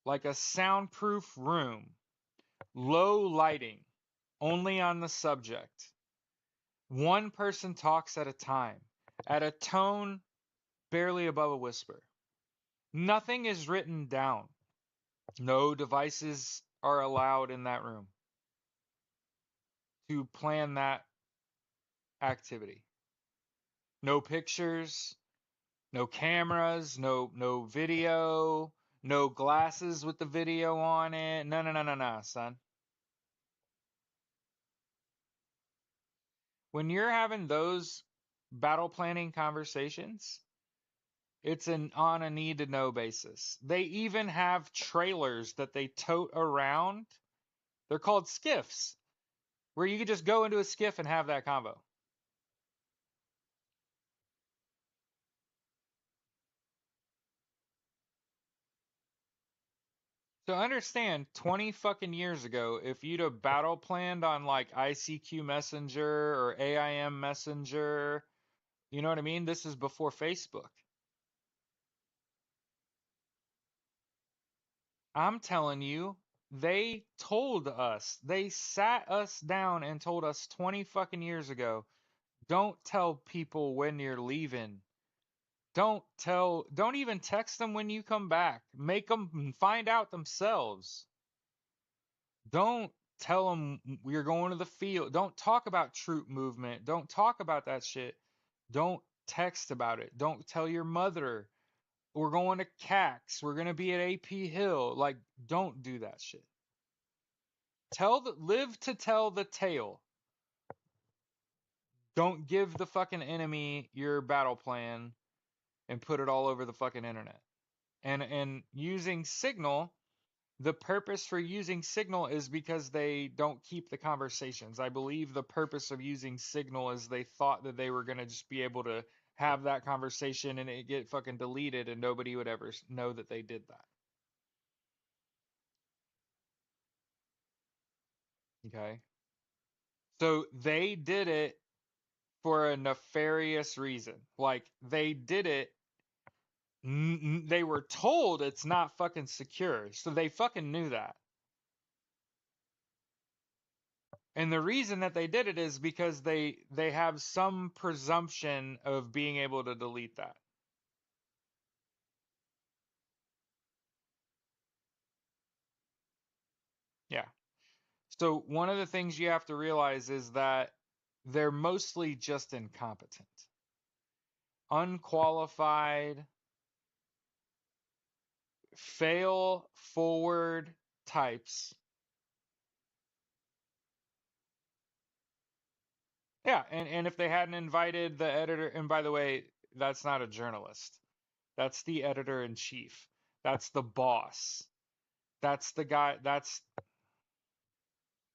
Like a soundproof room, low lighting, only on the subject. One person talks at a time, at a tone barely above a whisper. Nothing is written down. No devices are allowed in that room to plan that activity. No pictures, no cameras, no video, no glasses with the video on it. No, no, no, no, no, son. When you're having those battle planning conversations, it's on a need to know basis. They even have trailers that they tote around. They're called skiffs, where you could just go into a skiff and have that convo. So understand, 20 fucking years ago, if you'd have battle planned on like ICQ Messenger or AIM Messenger, you know what I mean? This is before Facebook. I'm telling you, they told us, they sat us down and told us 20 fucking years ago, don't tell people when you're leaving. Don't even text them when you come back. Make them find out themselves. Don't tell them you're going to the field. Don't talk about troop movement. Don't talk about that shit. Don't text about it. Don't tell your mother. We're going to CAX. We're going to be at AP Hill. Like, don't do that shit. Live to tell the tale. Don't give the fucking enemy your battle plan and put it all over the fucking internet. And using Signal, the purpose for using Signal is because they don't keep the conversations. I believe the purpose of using Signal is they thought that they were going to just be able to have that conversation and it get fucking deleted and nobody would ever know that they did that. Okay. So they did it for a nefarious reason. Like they did it, they were told it's not fucking secure. So they fucking knew that. And the reason that they did it is because they have some presumption of being able to delete that. Yeah. So one of the things you have to realize is that they're mostly just incompetent, unqualified, fail forward types. Yeah, and if they hadn't invited the editor, and by the way, that's not a journalist. That's the editor in chief. That's the boss. That's the guy.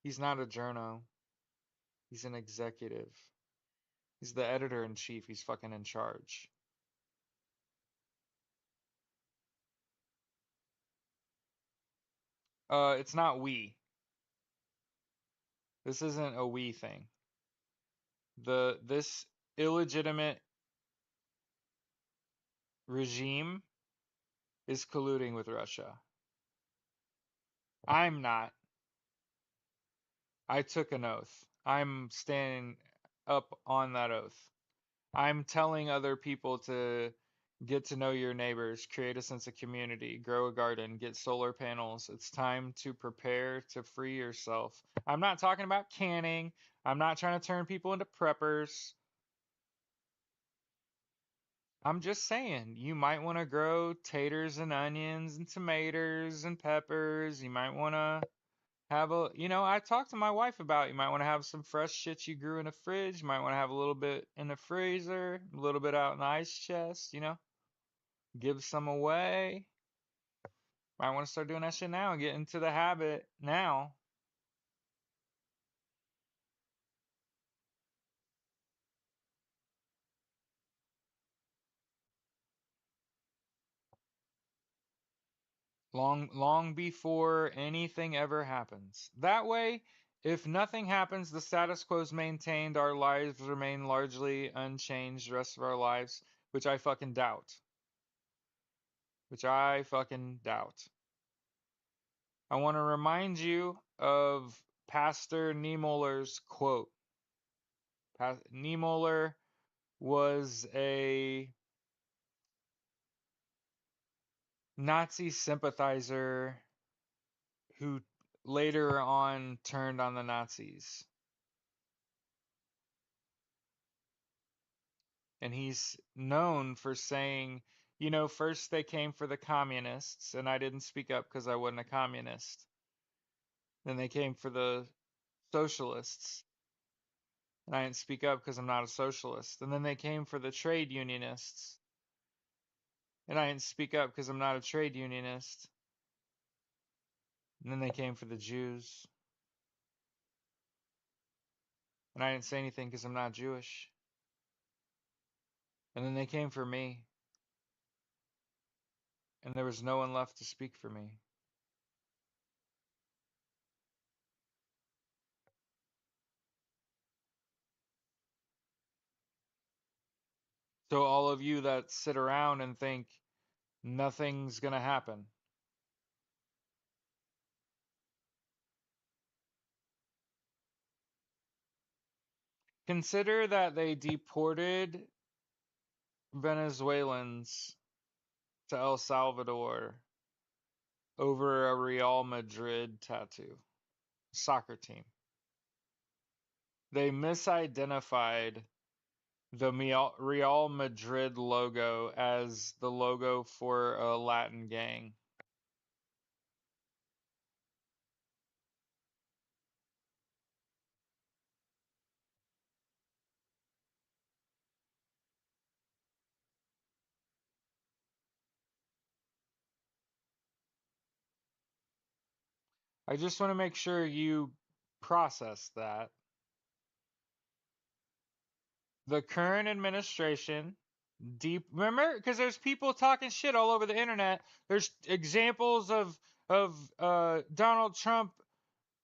He's not a journo. He's an executive. He's the editor in chief. He's fucking in charge. It's not we. This isn't a we thing. This illegitimate regime is colluding with Russia. I'm not. I took an oath. I'm standing up on that oath. I'm telling other people to get to know your neighbors, create a sense of community, grow a garden, get solar panels. It's time to prepare to free yourself. I'm not talking about canning. I'm not trying to turn people into preppers. I'm just saying, you might want to grow taters and onions and tomatoes and peppers. You might want to have I talked to my wife about you might want to have some fresh shit you grew in the fridge. You might want to have a little bit in the freezer, a little bit out in the ice chest. Give some away. Might want to start doing that shit now and get into the habit now. Long before anything ever happens. That way, if nothing happens, the status quo is maintained, our lives remain largely unchanged the rest of our lives, which I fucking doubt. Which I fucking doubt. I want to remind you of Pastor Niemöller's quote. Niemöller was a Nazi sympathizer who later on turned on the Nazis. And he's known for saying, first they came for the communists, and I didn't speak up because I wasn't a communist. Then they came for the socialists, and I didn't speak up because I'm not a socialist. And then they came for the trade unionists, and I didn't speak up because I'm not a trade unionist. And then they came for the Jews, and I didn't say anything because I'm not Jewish. And then they came for me, and there was no one left to speak for me. So all of you that sit around and think nothing's gonna happen, consider that they deported Venezuelans to El Salvador over a Real Madrid tattoo, soccer team. They misidentified the Real Madrid logo as the logo for a Latin gang. I just want to make sure you process that. The current administration deep remember because there's people talking shit all over the internet. There's examples of Donald Trump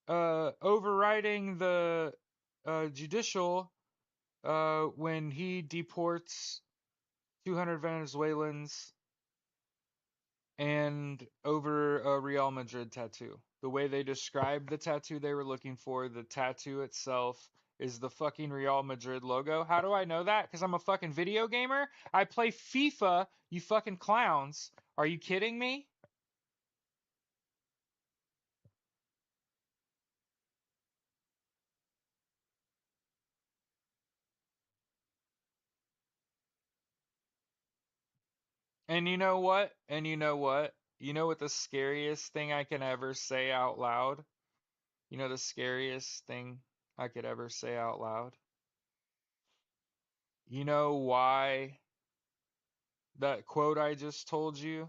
overriding the judicial when he deports 200 Venezuelans and over a Real Madrid tattoo. The way they described the tattoo they were looking for, the tattoo itself is the fucking Real Madrid logo. How do I know that? Because I'm a fucking video gamer? I play FIFA, you fucking clowns. Are you kidding me? And you know what? And you know what? You know what the scariest thing I can ever say out loud? You know the scariest thing I could ever say out loud? You know why that quote I just told you?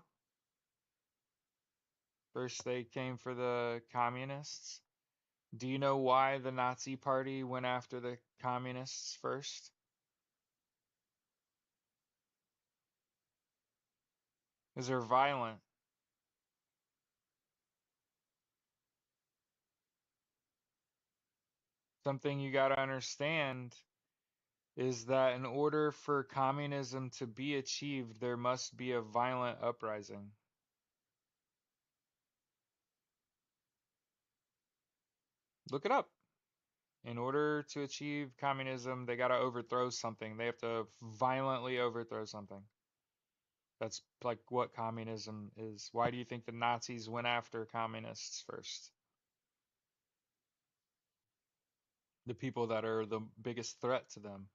First they came for the communists. Do you know why the Nazi Party went after the communists first? Because they're violent. Something you gotta understand is that in order for communism to be achieved, there must be a violent uprising. Look it up. In order to achieve communism, they gotta overthrow something. They have to violently overthrow something. That's like what communism is. Why do you think the Nazis went after communists first? The people that are the biggest threat to them.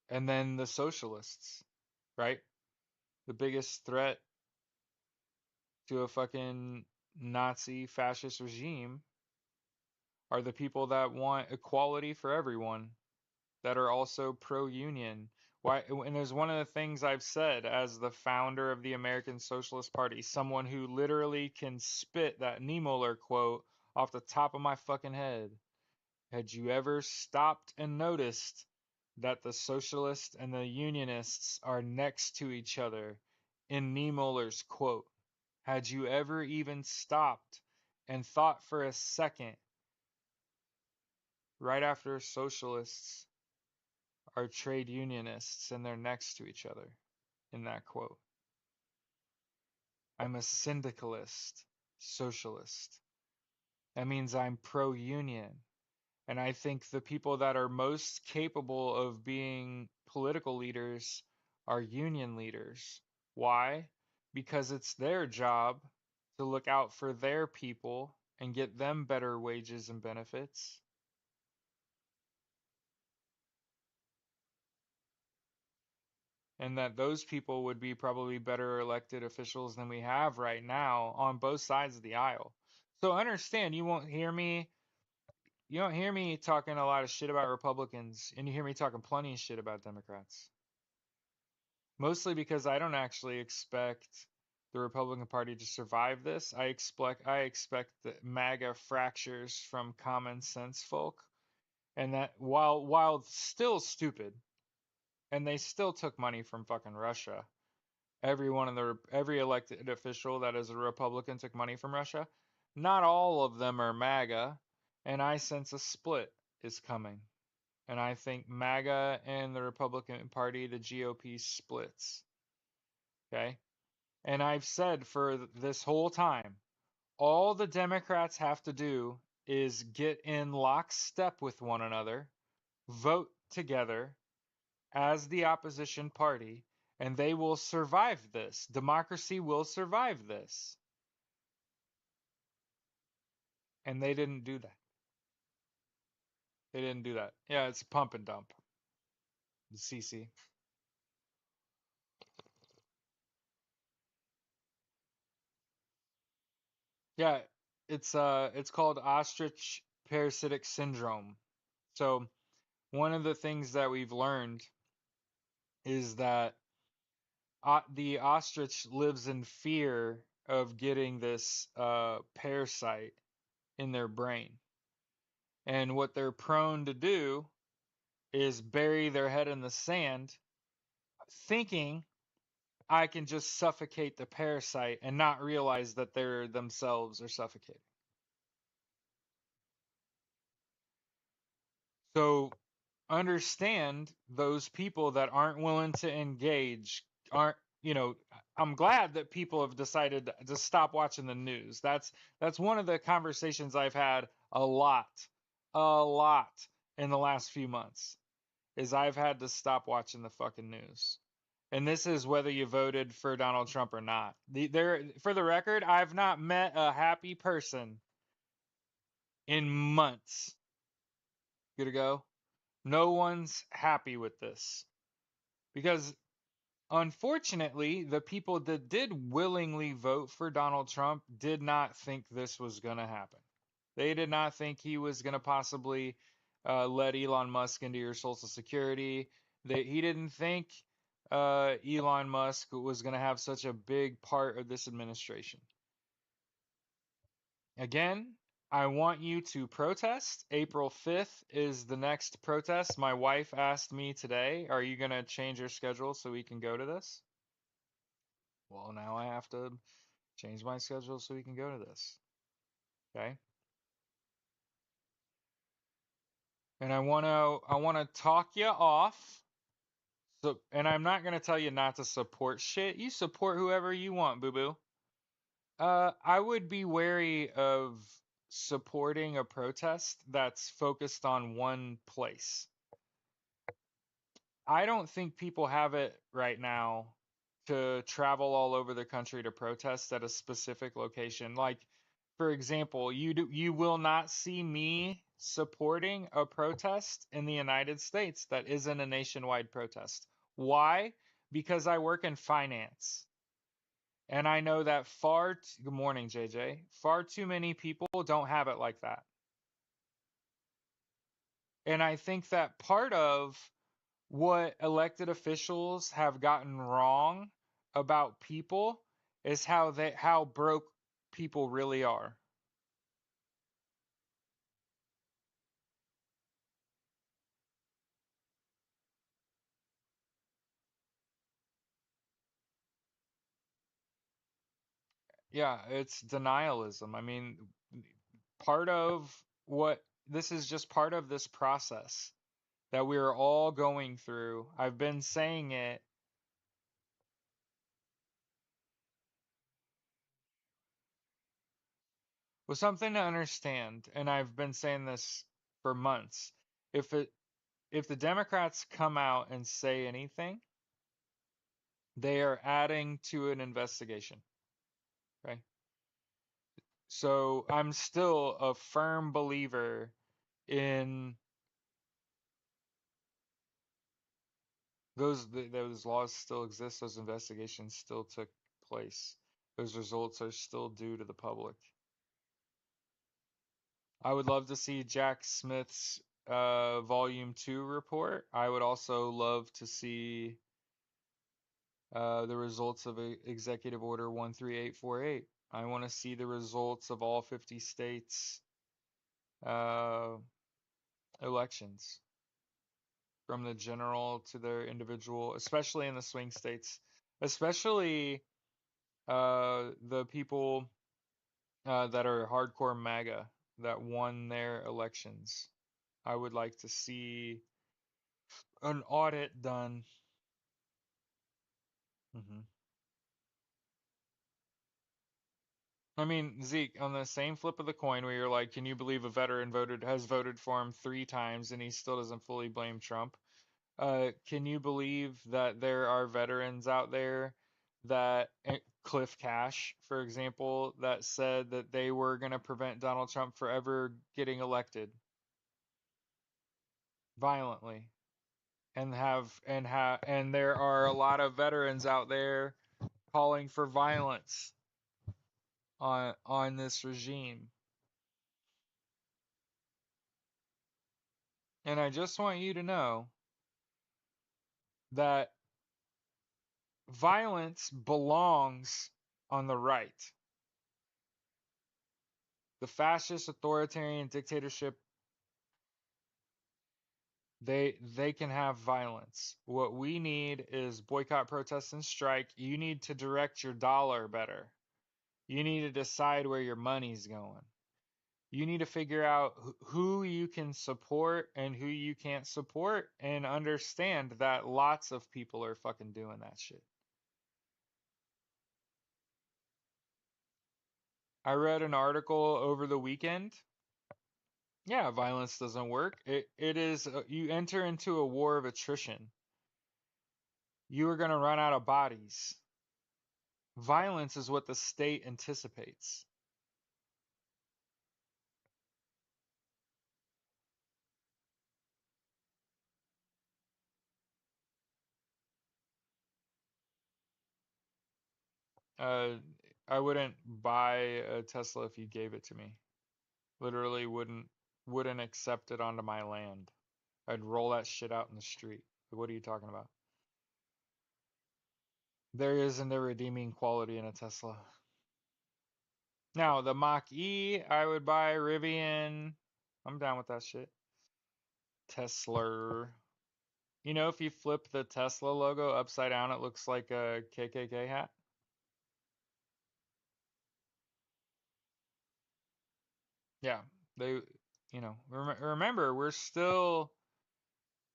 And then the socialists, right? The biggest threat to a fucking Nazi fascist regime are the people that want equality for everyone, that are also pro-union. Why? And there's one of the things I've said as the founder of the American Socialist Party, someone who literally can spit that Niemöller quote off the top of my fucking head. Had you ever stopped and noticed that the socialists and the unionists are next to each other in Niemöller's quote? Had you ever even stopped and thought for a second, right after socialists are trade unionists and they're next to each other in that quote? I'm a syndicalist, socialist. That means I'm pro union. And I think the people that are most capable of being political leaders are union leaders. Why? Because it's their job to look out for their people and get them better wages and benefits. And that those people would be probably better elected officials than we have right now on both sides of the aisle. So understand, you don't hear me talking a lot of shit about Republicans, and you hear me talking plenty of shit about Democrats. Mostly because I don't actually expect the Republican Party to survive this. I expect that MAGA fractures from common sense folk, and that while still stupid, and they still took money from fucking Russia. Every elected official that is a Republican took money from Russia. Not all of them are MAGA, and I sense a split is coming. And I think MAGA and the Republican Party, the GOP splits. Okay? And I've said for this whole time, all the Democrats have to do is get in lockstep with one another, vote together as the opposition party, and they will survive this. Democracy will survive this. And they didn't do that. They didn't do that. Yeah, it's pump and dump. The CC. Yeah, it's called ostrich parasitic syndrome. So one of the things that we've learned is that the ostrich lives in fear of getting this parasite in their brain. And what they're prone to do is bury their head in the sand, thinking I can just suffocate the parasite and not realize that they're themselves are suffocating. So understand those people that aren't willing to engage, aren't you know, I'm glad that people have decided to stop watching the news. That's one of the conversations I've had a lot in the last few months is I've had to stop watching the fucking news. And this is whether you voted for Donald Trump or not. For the record, I've not met a happy person in months. Good to go. No one's happy with this because unfortunately, the people that did willingly vote for Donald Trump did not think this was going to happen. They did not think he was going to possibly let Elon Musk into your Social Security. He didn't think Elon Musk was going to have such a big part of this administration. Again, I want you to protest. April 5th is the next protest. My wife asked me today, are you going to change your schedule so we can go to this? Well, now I have to change my schedule so we can go to this. Okay? And I want to talk you off. So, and I'm not going to tell you not to support shit. You support whoever you want, boo-boo. I would be wary of supporting a protest that's focused on one place. I don't think people have it right now to travel all over the country to protest at a specific location. Like, for example, you will not see me supporting a protest in the United States that isn't a nationwide protest. Why? Because I work in finance. And I know that good morning, JJ, far too many people don't have it like that. And I think that part of what elected officials have gotten wrong about people is how broke people really are. Yeah, it's denialism. I mean, part of what this is just part of this process that we're all going through. I've been saying it with something to understand, and I've been saying this for months. If it if the Democrats come out and say anything, they are adding to an investigation. Okay. So I'm still a firm believer in those laws still exist, those investigations still took place. Those results are still due to the public. I would love to see Jack Smith's Volume 2 report. I would also love to see the results of Executive Order 13848. I want to see the results of all 50 states' uh, elections, from the general to their individual, especially in the swing states, especially the people that are hardcore MAGA that won their elections. I would like to see an audit done. hmm I mean, Zeke, on the same flip of the coin, where you're like, can you believe a veteran has voted for him 3 times and he still doesn't fully blame Trump? Can you believe that there are veterans out there that Cliff Cash, for example, that said that they were going to prevent Donald Trump forever getting elected violently, and there are a lot of veterans out there calling for violence on this regime. And I just want you to know that violence belongs on the right. The fascist authoritarian dictatorship, they can have violence. What we need is boycott, protest, and strike. You need to direct your dollar better. You need to decide where your money's going. You need to figure out who you can support and who you can't support, and understand that lots of people are fucking doing that shit. I read an article over the weekend. Yeah, violence doesn't work. It is you enter into a war of attrition. You are going to run out of bodies. Violence is what the state anticipates. Uh, I wouldn't buy a Tesla if you gave it to me. Literally wouldn't accept it onto my land. I'd roll that shit out in the street. What are you talking about? There isn't a redeeming quality in a Tesla. Now, the Mach E, I would buy Rivian. I'm down with that shit. Tesla. You know, if you flip the Tesla logo upside down, it looks like a KKK hat. Yeah, they, remember, we're still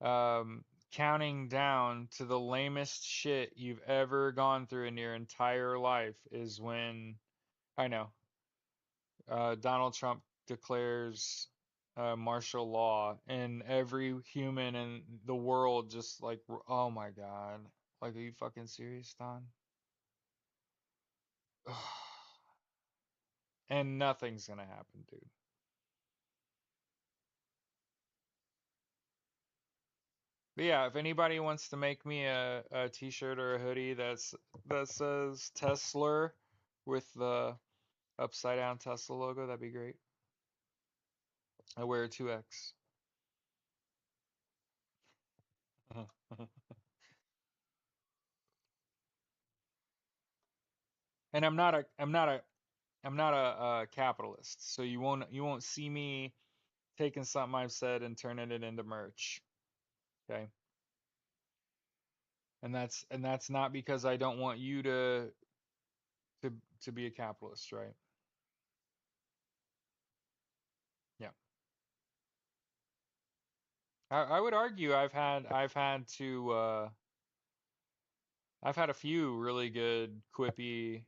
counting down to the lamest shit you've ever gone through in your entire life is when, I know, Donald Trump declares martial law, and every human in the world just like, oh my God. Like, are you fucking serious, Don? And nothing's gonna happen, dude. But yeah, if anybody wants to make me a t-shirt or a hoodie that says Tesla with the upside down Tesla logo, that'd be great. I wear a 2X. And I'm not a capitalist, so you won't see me taking something I've said and turning it into merch. Okay? And that's not because I don't want you to to be a capitalist, right? Yeah. I would argue I've had a few really good quippy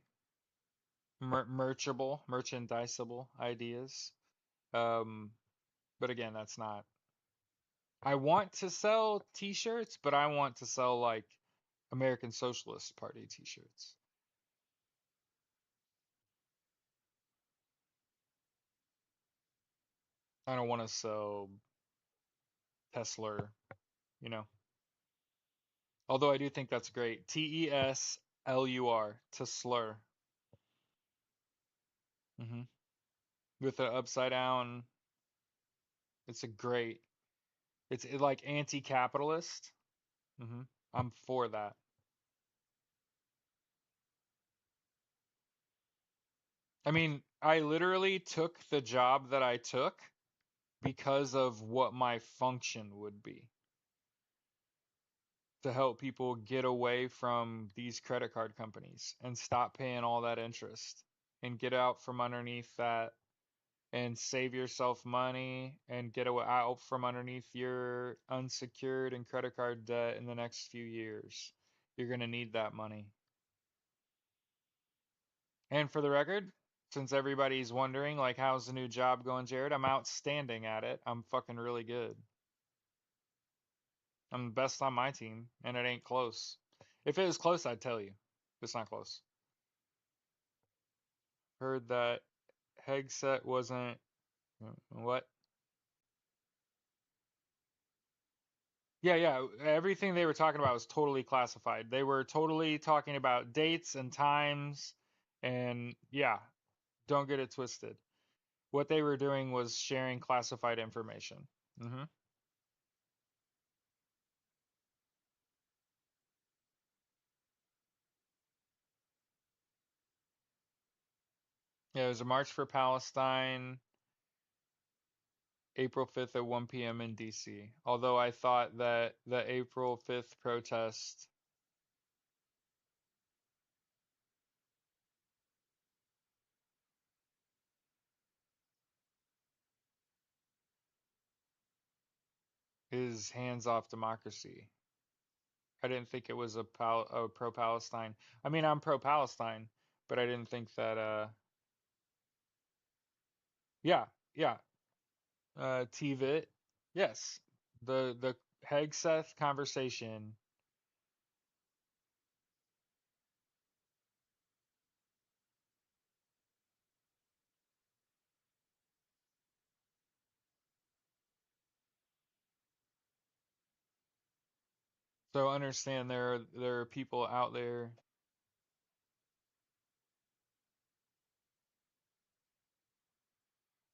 merchandisable ideas. Um, but again, that's not. I want to sell t-shirts, but I want to sell like American Socialist Party t-shirts. I don't want to sell Tesla, you know. Although I do think that's great. Teslur, Tesla. Hmm. With the upside down, it's a great. It's like anti-capitalist. Hmm. I'm for that. I mean, I literally took the job that I took because of what my function would be to help people get away from these credit card companies and stop paying all that interest and get out from underneath that and save yourself money and get out from underneath your unsecured and credit card debt in the next few years. You're going to need that money. And for the record, since everybody's wondering, like, how's the new job going, Jared? I'm outstanding at it. I'm fucking really good. I'm the best on my team, and it ain't close. If it was close, I'd tell you. It's not close. Heard that Hegseth wasn't. What? Yeah, yeah. Everything they were talking about was totally classified. They were totally talking about dates and times, and yeah, don't get it twisted. What they were doing was sharing classified information. Hmm. Yeah, it was a March for Palestine, April 5th at 1 p.m. in DC. Although I thought that the April 5th protest is hands-off democracy. I didn't think it was a pro-Palestine. I mean, I'm pro-Palestine, but I didn't think that. Yeah, yeah. TVIT. Yes. The Hegseth conversation. So understand there are people out there.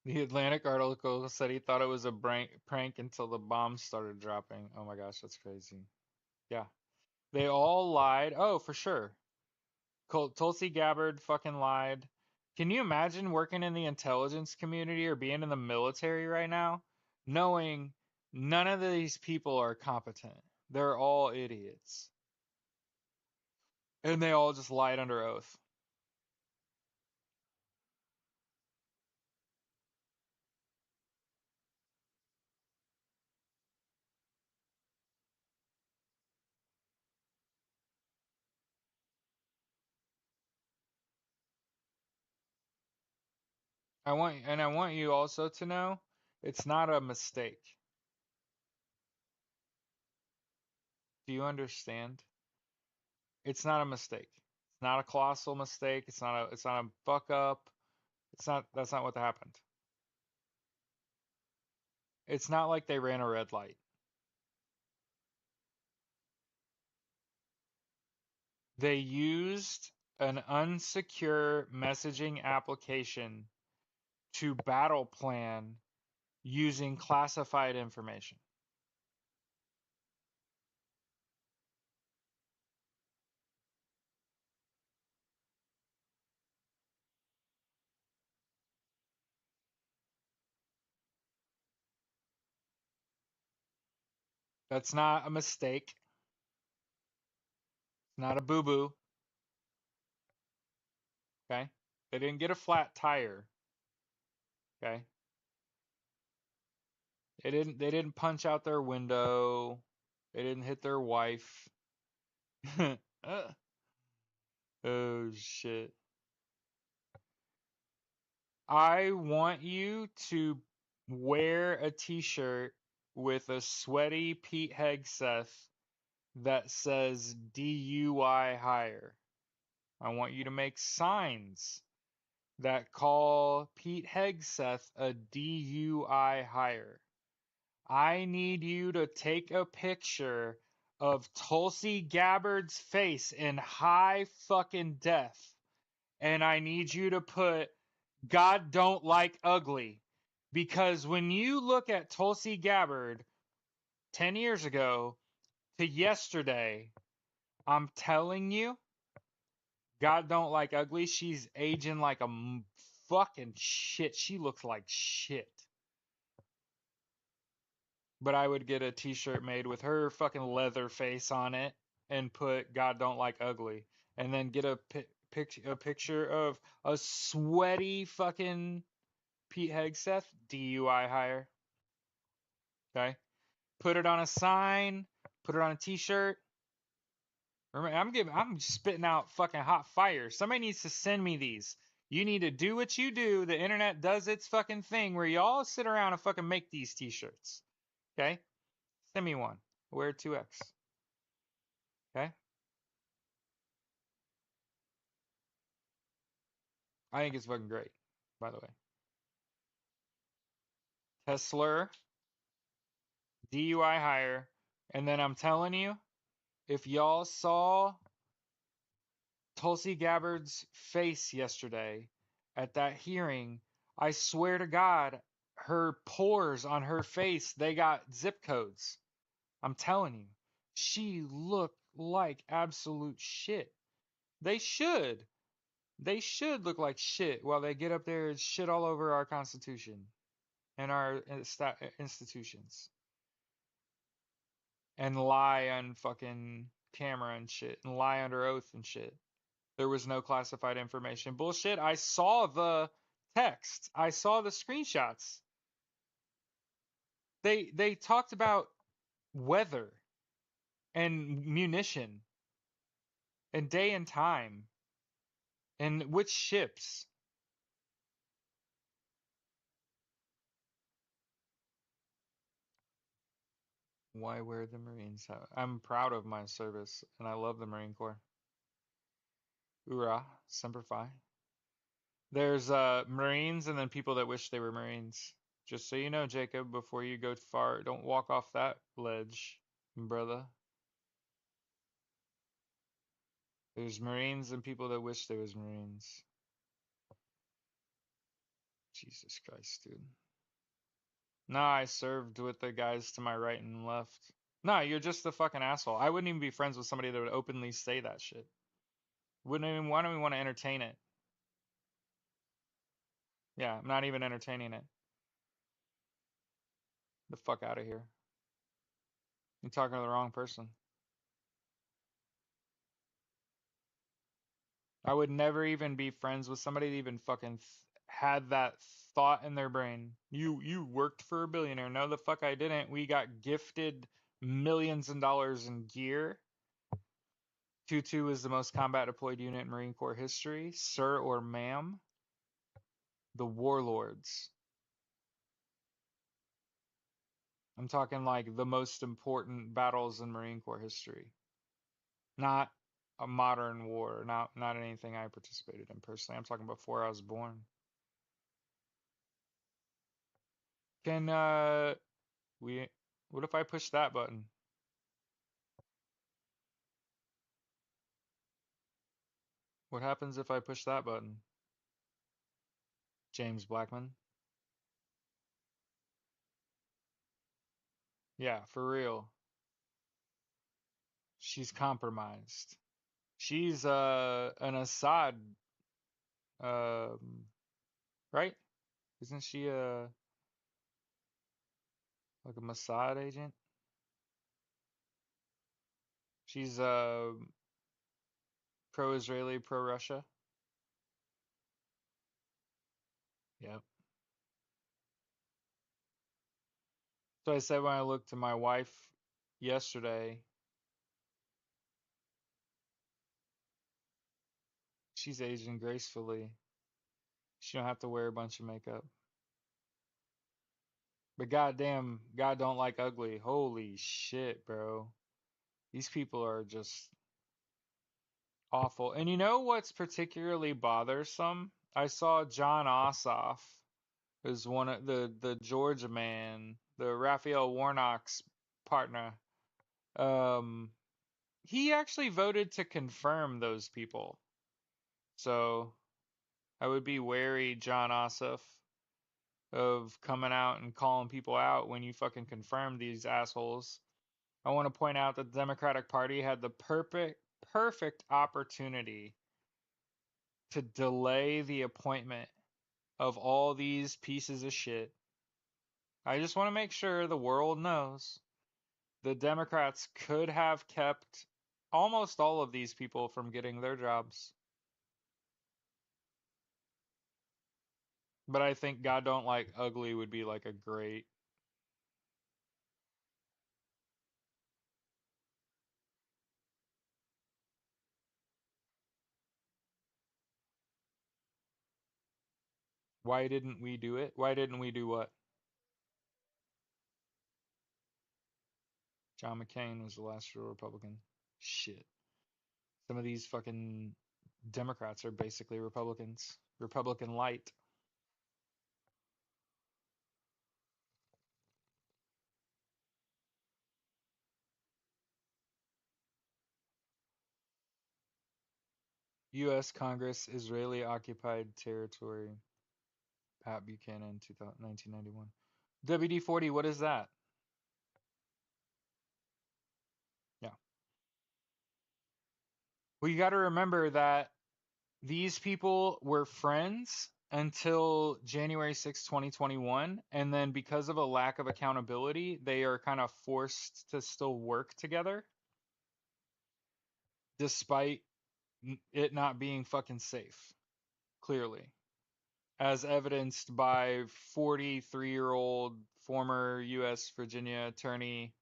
The Atlantic article said he thought it was a prank until the bombs started dropping. Oh my gosh, that's crazy. Yeah. They all lied. Oh, for sure. Tulsi Gabbard fucking lied. Can you imagine working in the intelligence community or being in the military right now, knowing none of these people are competent? They're all idiots. And they all just lied under oath. I want you also to know it's not a mistake. Do you understand? It's not a mistake. It's not a colossal mistake. It's not a fuck up. That's not what happened. It's not like they ran a red light. They used an unsecure messaging application to battle plan using classified information. That's not a mistake. It's not a boo-boo, okay? They didn't get a flat tire, okay? They didn't punch out their window. They didn't hit their wife. Oh shit. I want you to wear a t-shirt with a sweaty Pete Hegseth that says DUI hire. I want you to make signs that call Pete Hegseth a DUI hire. I need you to take a picture of Tulsi Gabbard's face in high fucking def, and I need you to put God don't like ugly. Because when you look at Tulsi Gabbard 10 years ago to yesterday, I'm telling you, God don't like ugly. She's aging like a fucking shit. She looks like shit. But I would get a t-shirt made with her fucking leather face on it and put God don't like ugly. And then get a picture of a sweaty fucking Pete Hegseth DUI hire. Okay? Put it on a sign, put it on a t-shirt. Remember, I'm spitting out fucking hot fire. Somebody needs to send me these. You need to do what you do. The internet does its fucking thing where y'all sit around and fucking make these t-shirts. Okay? Send me one. Wear 2X. Okay? I think it's fucking great, by the way. Tesla, DUI hire. And then I'm telling you, if y'all saw Tulsi Gabbard's face yesterday at that hearing, I swear to God, her pores on her face, they got zip codes. I'm telling you, she looked like absolute shit. They should. They should look like shit while they get up there and shit all over our Constitution and our institutions and lie on fucking camera and shit and lie under oath and shit. There was no classified information. Bullshit. I saw the text. I saw the screenshots. They talked about weather and munition and day and time and which ships. Why wear the Marines hat? I'm proud of my service, and I love the Marine Corps. Hoorah, Semper Fi. There's Marines and then people that wish they were Marines. Just so you know, Jacob, before you go too far, don't walk off that ledge, brother. There's Marines and people that wish they was Marines. Jesus Christ, dude. Nah, I served with the guys to my right and left. Nah, you're just a fucking asshole. I wouldn't even be friends with somebody that would openly say that shit. Wouldn't even, why don't we want to entertain it? Yeah, I'm not even entertaining it. The fuck out of here. You're talking to the wrong person. I would never even be friends with somebody that even fucking had that thought in their brain. You worked for a billionaire. No, the fuck I didn't. We got gifted millions of dollars in gear. 2-2 is the most combat deployed unit in Marine Corps history. Sir or ma'am, the warlords. I'm talking like the most important battles in Marine Corps history. Not a modern war, not anything I participated in personally. I'm talking before I was born. Can we what if I push that button? What happens if I push that button? James Blackman? Yeah, for real. She's compromised. She's an Assad um right? Isn't she like a Mossad agent? She's pro-Israeli, pro-Russia. Yep. So I said when I looked to my wife yesterday, she's aging gracefully. She don't have to wear a bunch of makeup. But goddamn, God don't like ugly. Holy shit, bro. These people are just awful. And you know what's particularly bothersome? I saw John Ossoff, who's one of the Georgia man, the Raphael Warnock's partner. Um, he actually voted to confirm those people. So I would be wary, John Ossoff, of coming out and calling people out when you fucking confirm these assholes. I want to point out that the Democratic Party had the perfect opportunity to delay the appointment of all these pieces of shit. I just want to make sure the world knows the Democrats could have kept almost all of these people from getting their jobs. But I think God don't like ugly would be like a great. Why didn't we do it? Why didn't we do what? John McCain was the last real Republican. Shit. Some of these fucking Democrats are basically Republicans. Republican light. U.S. Congress, Israeli occupied territory. Pat Buchanan, 1991. WD-40, what is that? Yeah. Well, you got to remember that these people were friends until January 6, 2021. And then because of a lack of accountability, they are kind of forced to still work together despite it not being fucking safe, clearly. As evidenced by 43-year-old former U.S. Virginia attorney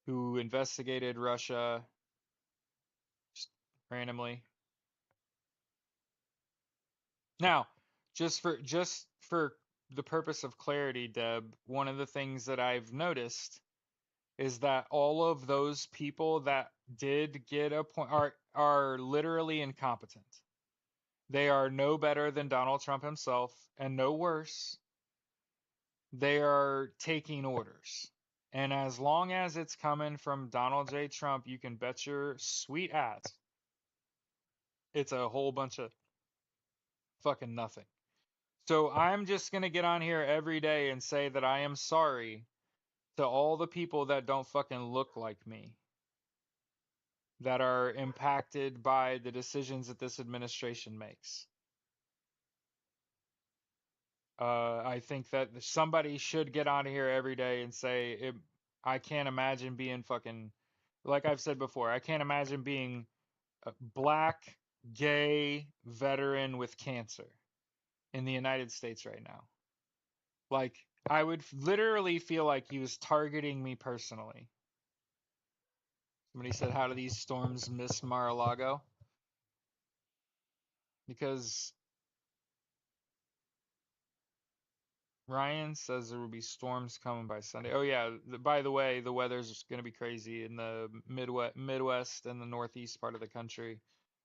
who investigated Russia just randomly. Now, just for the purpose of clarity, Deb, one of the things that I've noticed is that all of those people that did get a point are literally incompetent. They are no better than Donald Trump himself and no worse. They are taking orders. And as long as it's coming from Donald J. Trump, you can bet your sweet ass it's a whole bunch of fucking nothing. So I'm just going to get on here every day and say that I am sorry to all the people that don't fucking look like me, that are impacted by the decisions that this administration makes. I think that somebody should get on here every day and say, I can't imagine being fucking, like I've said before, I can't imagine being a black, gay, veteran with cancer in the United States right now. Like, I would literally feel like he was targeting me personally. Somebody said, how do these storms miss Mar-a-Lago? Because Ryan says there will be storms coming by Sunday. Oh yeah, by the way, the weather's going to be crazy in the Midwest and the Northeast part of the country.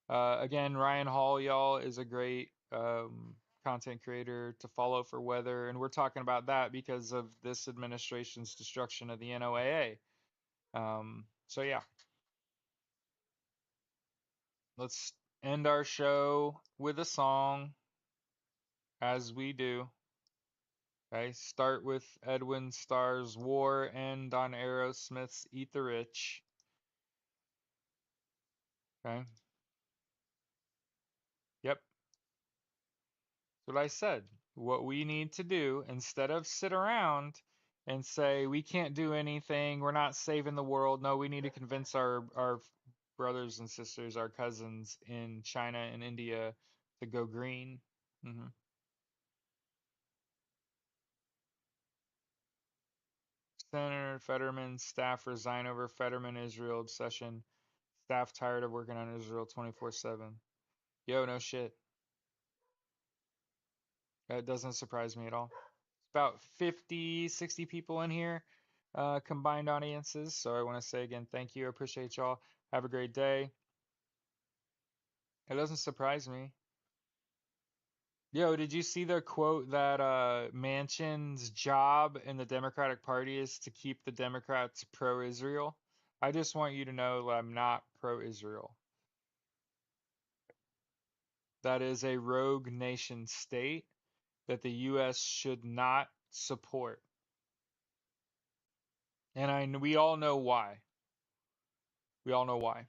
Again, Ryan Hall, y'all, is a great content creator to follow for weather, and we're talking about that because of this administration's destruction of the NOAA. So yeah, let's end our show with a song, as we do. Okay, start with Edwin Starr's War, end on Aerosmith's Eat the Rich. Okay, yep, that's what I said. What we need to do, instead of sit around and say we can't do anything, we're not saving the world. No, we need to convince our brothers and sisters, our cousins in China and India to go green. hmm Senator Fetterman's staff resign over Fetterman Israel obsession. Staff tired of working on Israel 24/7. Yo, no shit. That doesn't surprise me at all. It's about 50, 60 people in here, combined audiences. So I want to say again, thank you. I appreciate y'all. Have a great day. It doesn't surprise me. Yo, did you see the quote that Manchin's job in the Democratic Party is to keep the Democrats pro-Israel? I just want you to know that I'm not pro-Israel. That is a rogue nation state that the U.S. should not support. And we all know why. We all know why.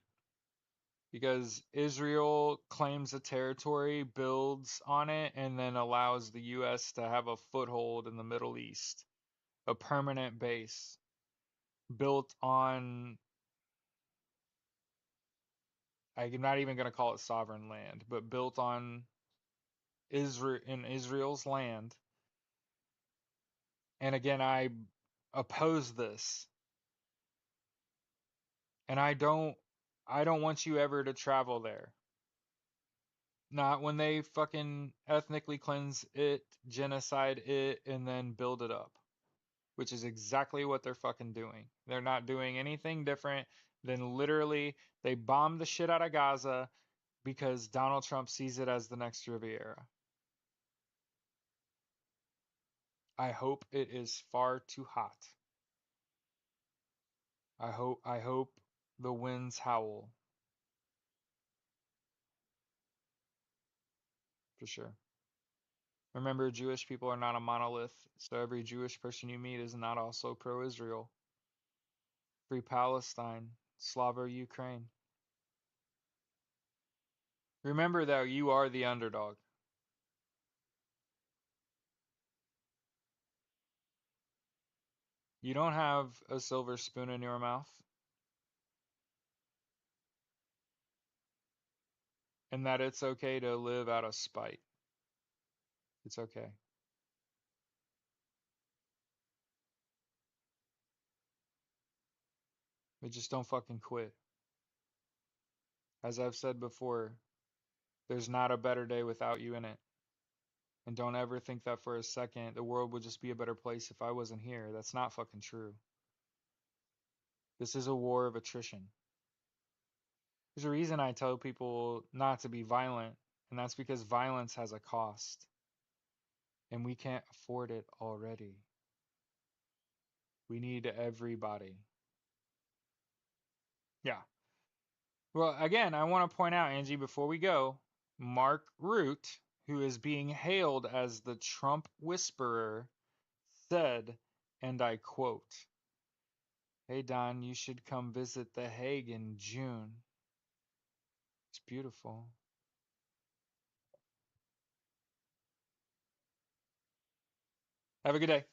Because Israel claims a territory, builds on it, and then allows the U.S. to have a foothold in the Middle East, a permanent base built on, I'm not even going to call it sovereign land, but built on Israel, in Israel's land. And again, I oppose this. And I don't want you ever to travel there. Not when they fucking ethnically cleanse it, genocide it, and then build it up, which is exactly what they're fucking doing. They're not doing anything different than literally they bombed the shit out of Gaza because Donald Trump sees it as the next Riviera. I hope it is far too hot. I hope the winds howl for sure. Remember, Jewish people are not a monolith, so every Jewish person you meet is not also pro-Israel. Free Palestine, Slava Ukraine. Remember that you are the underdog. You don't have a silver spoon in your mouth, and that it's okay to live out of spite. It's okay. But just don't fucking quit. As I've said before, there's not a better day without you in it. And don't ever think that for a second the world would just be a better place if I wasn't here. That's not fucking true. This is a war of attrition. There's a reason I tell people not to be violent, and that's because violence has a cost, and we can't afford it already. We need everybody. Yeah. Well, again, I want to point out, Angie, before we go, Mark Root, who is being hailed as the Trump whisperer, said, and I quote, "Hey Don, you should come visit The Hague in June. It's beautiful." Have a good day.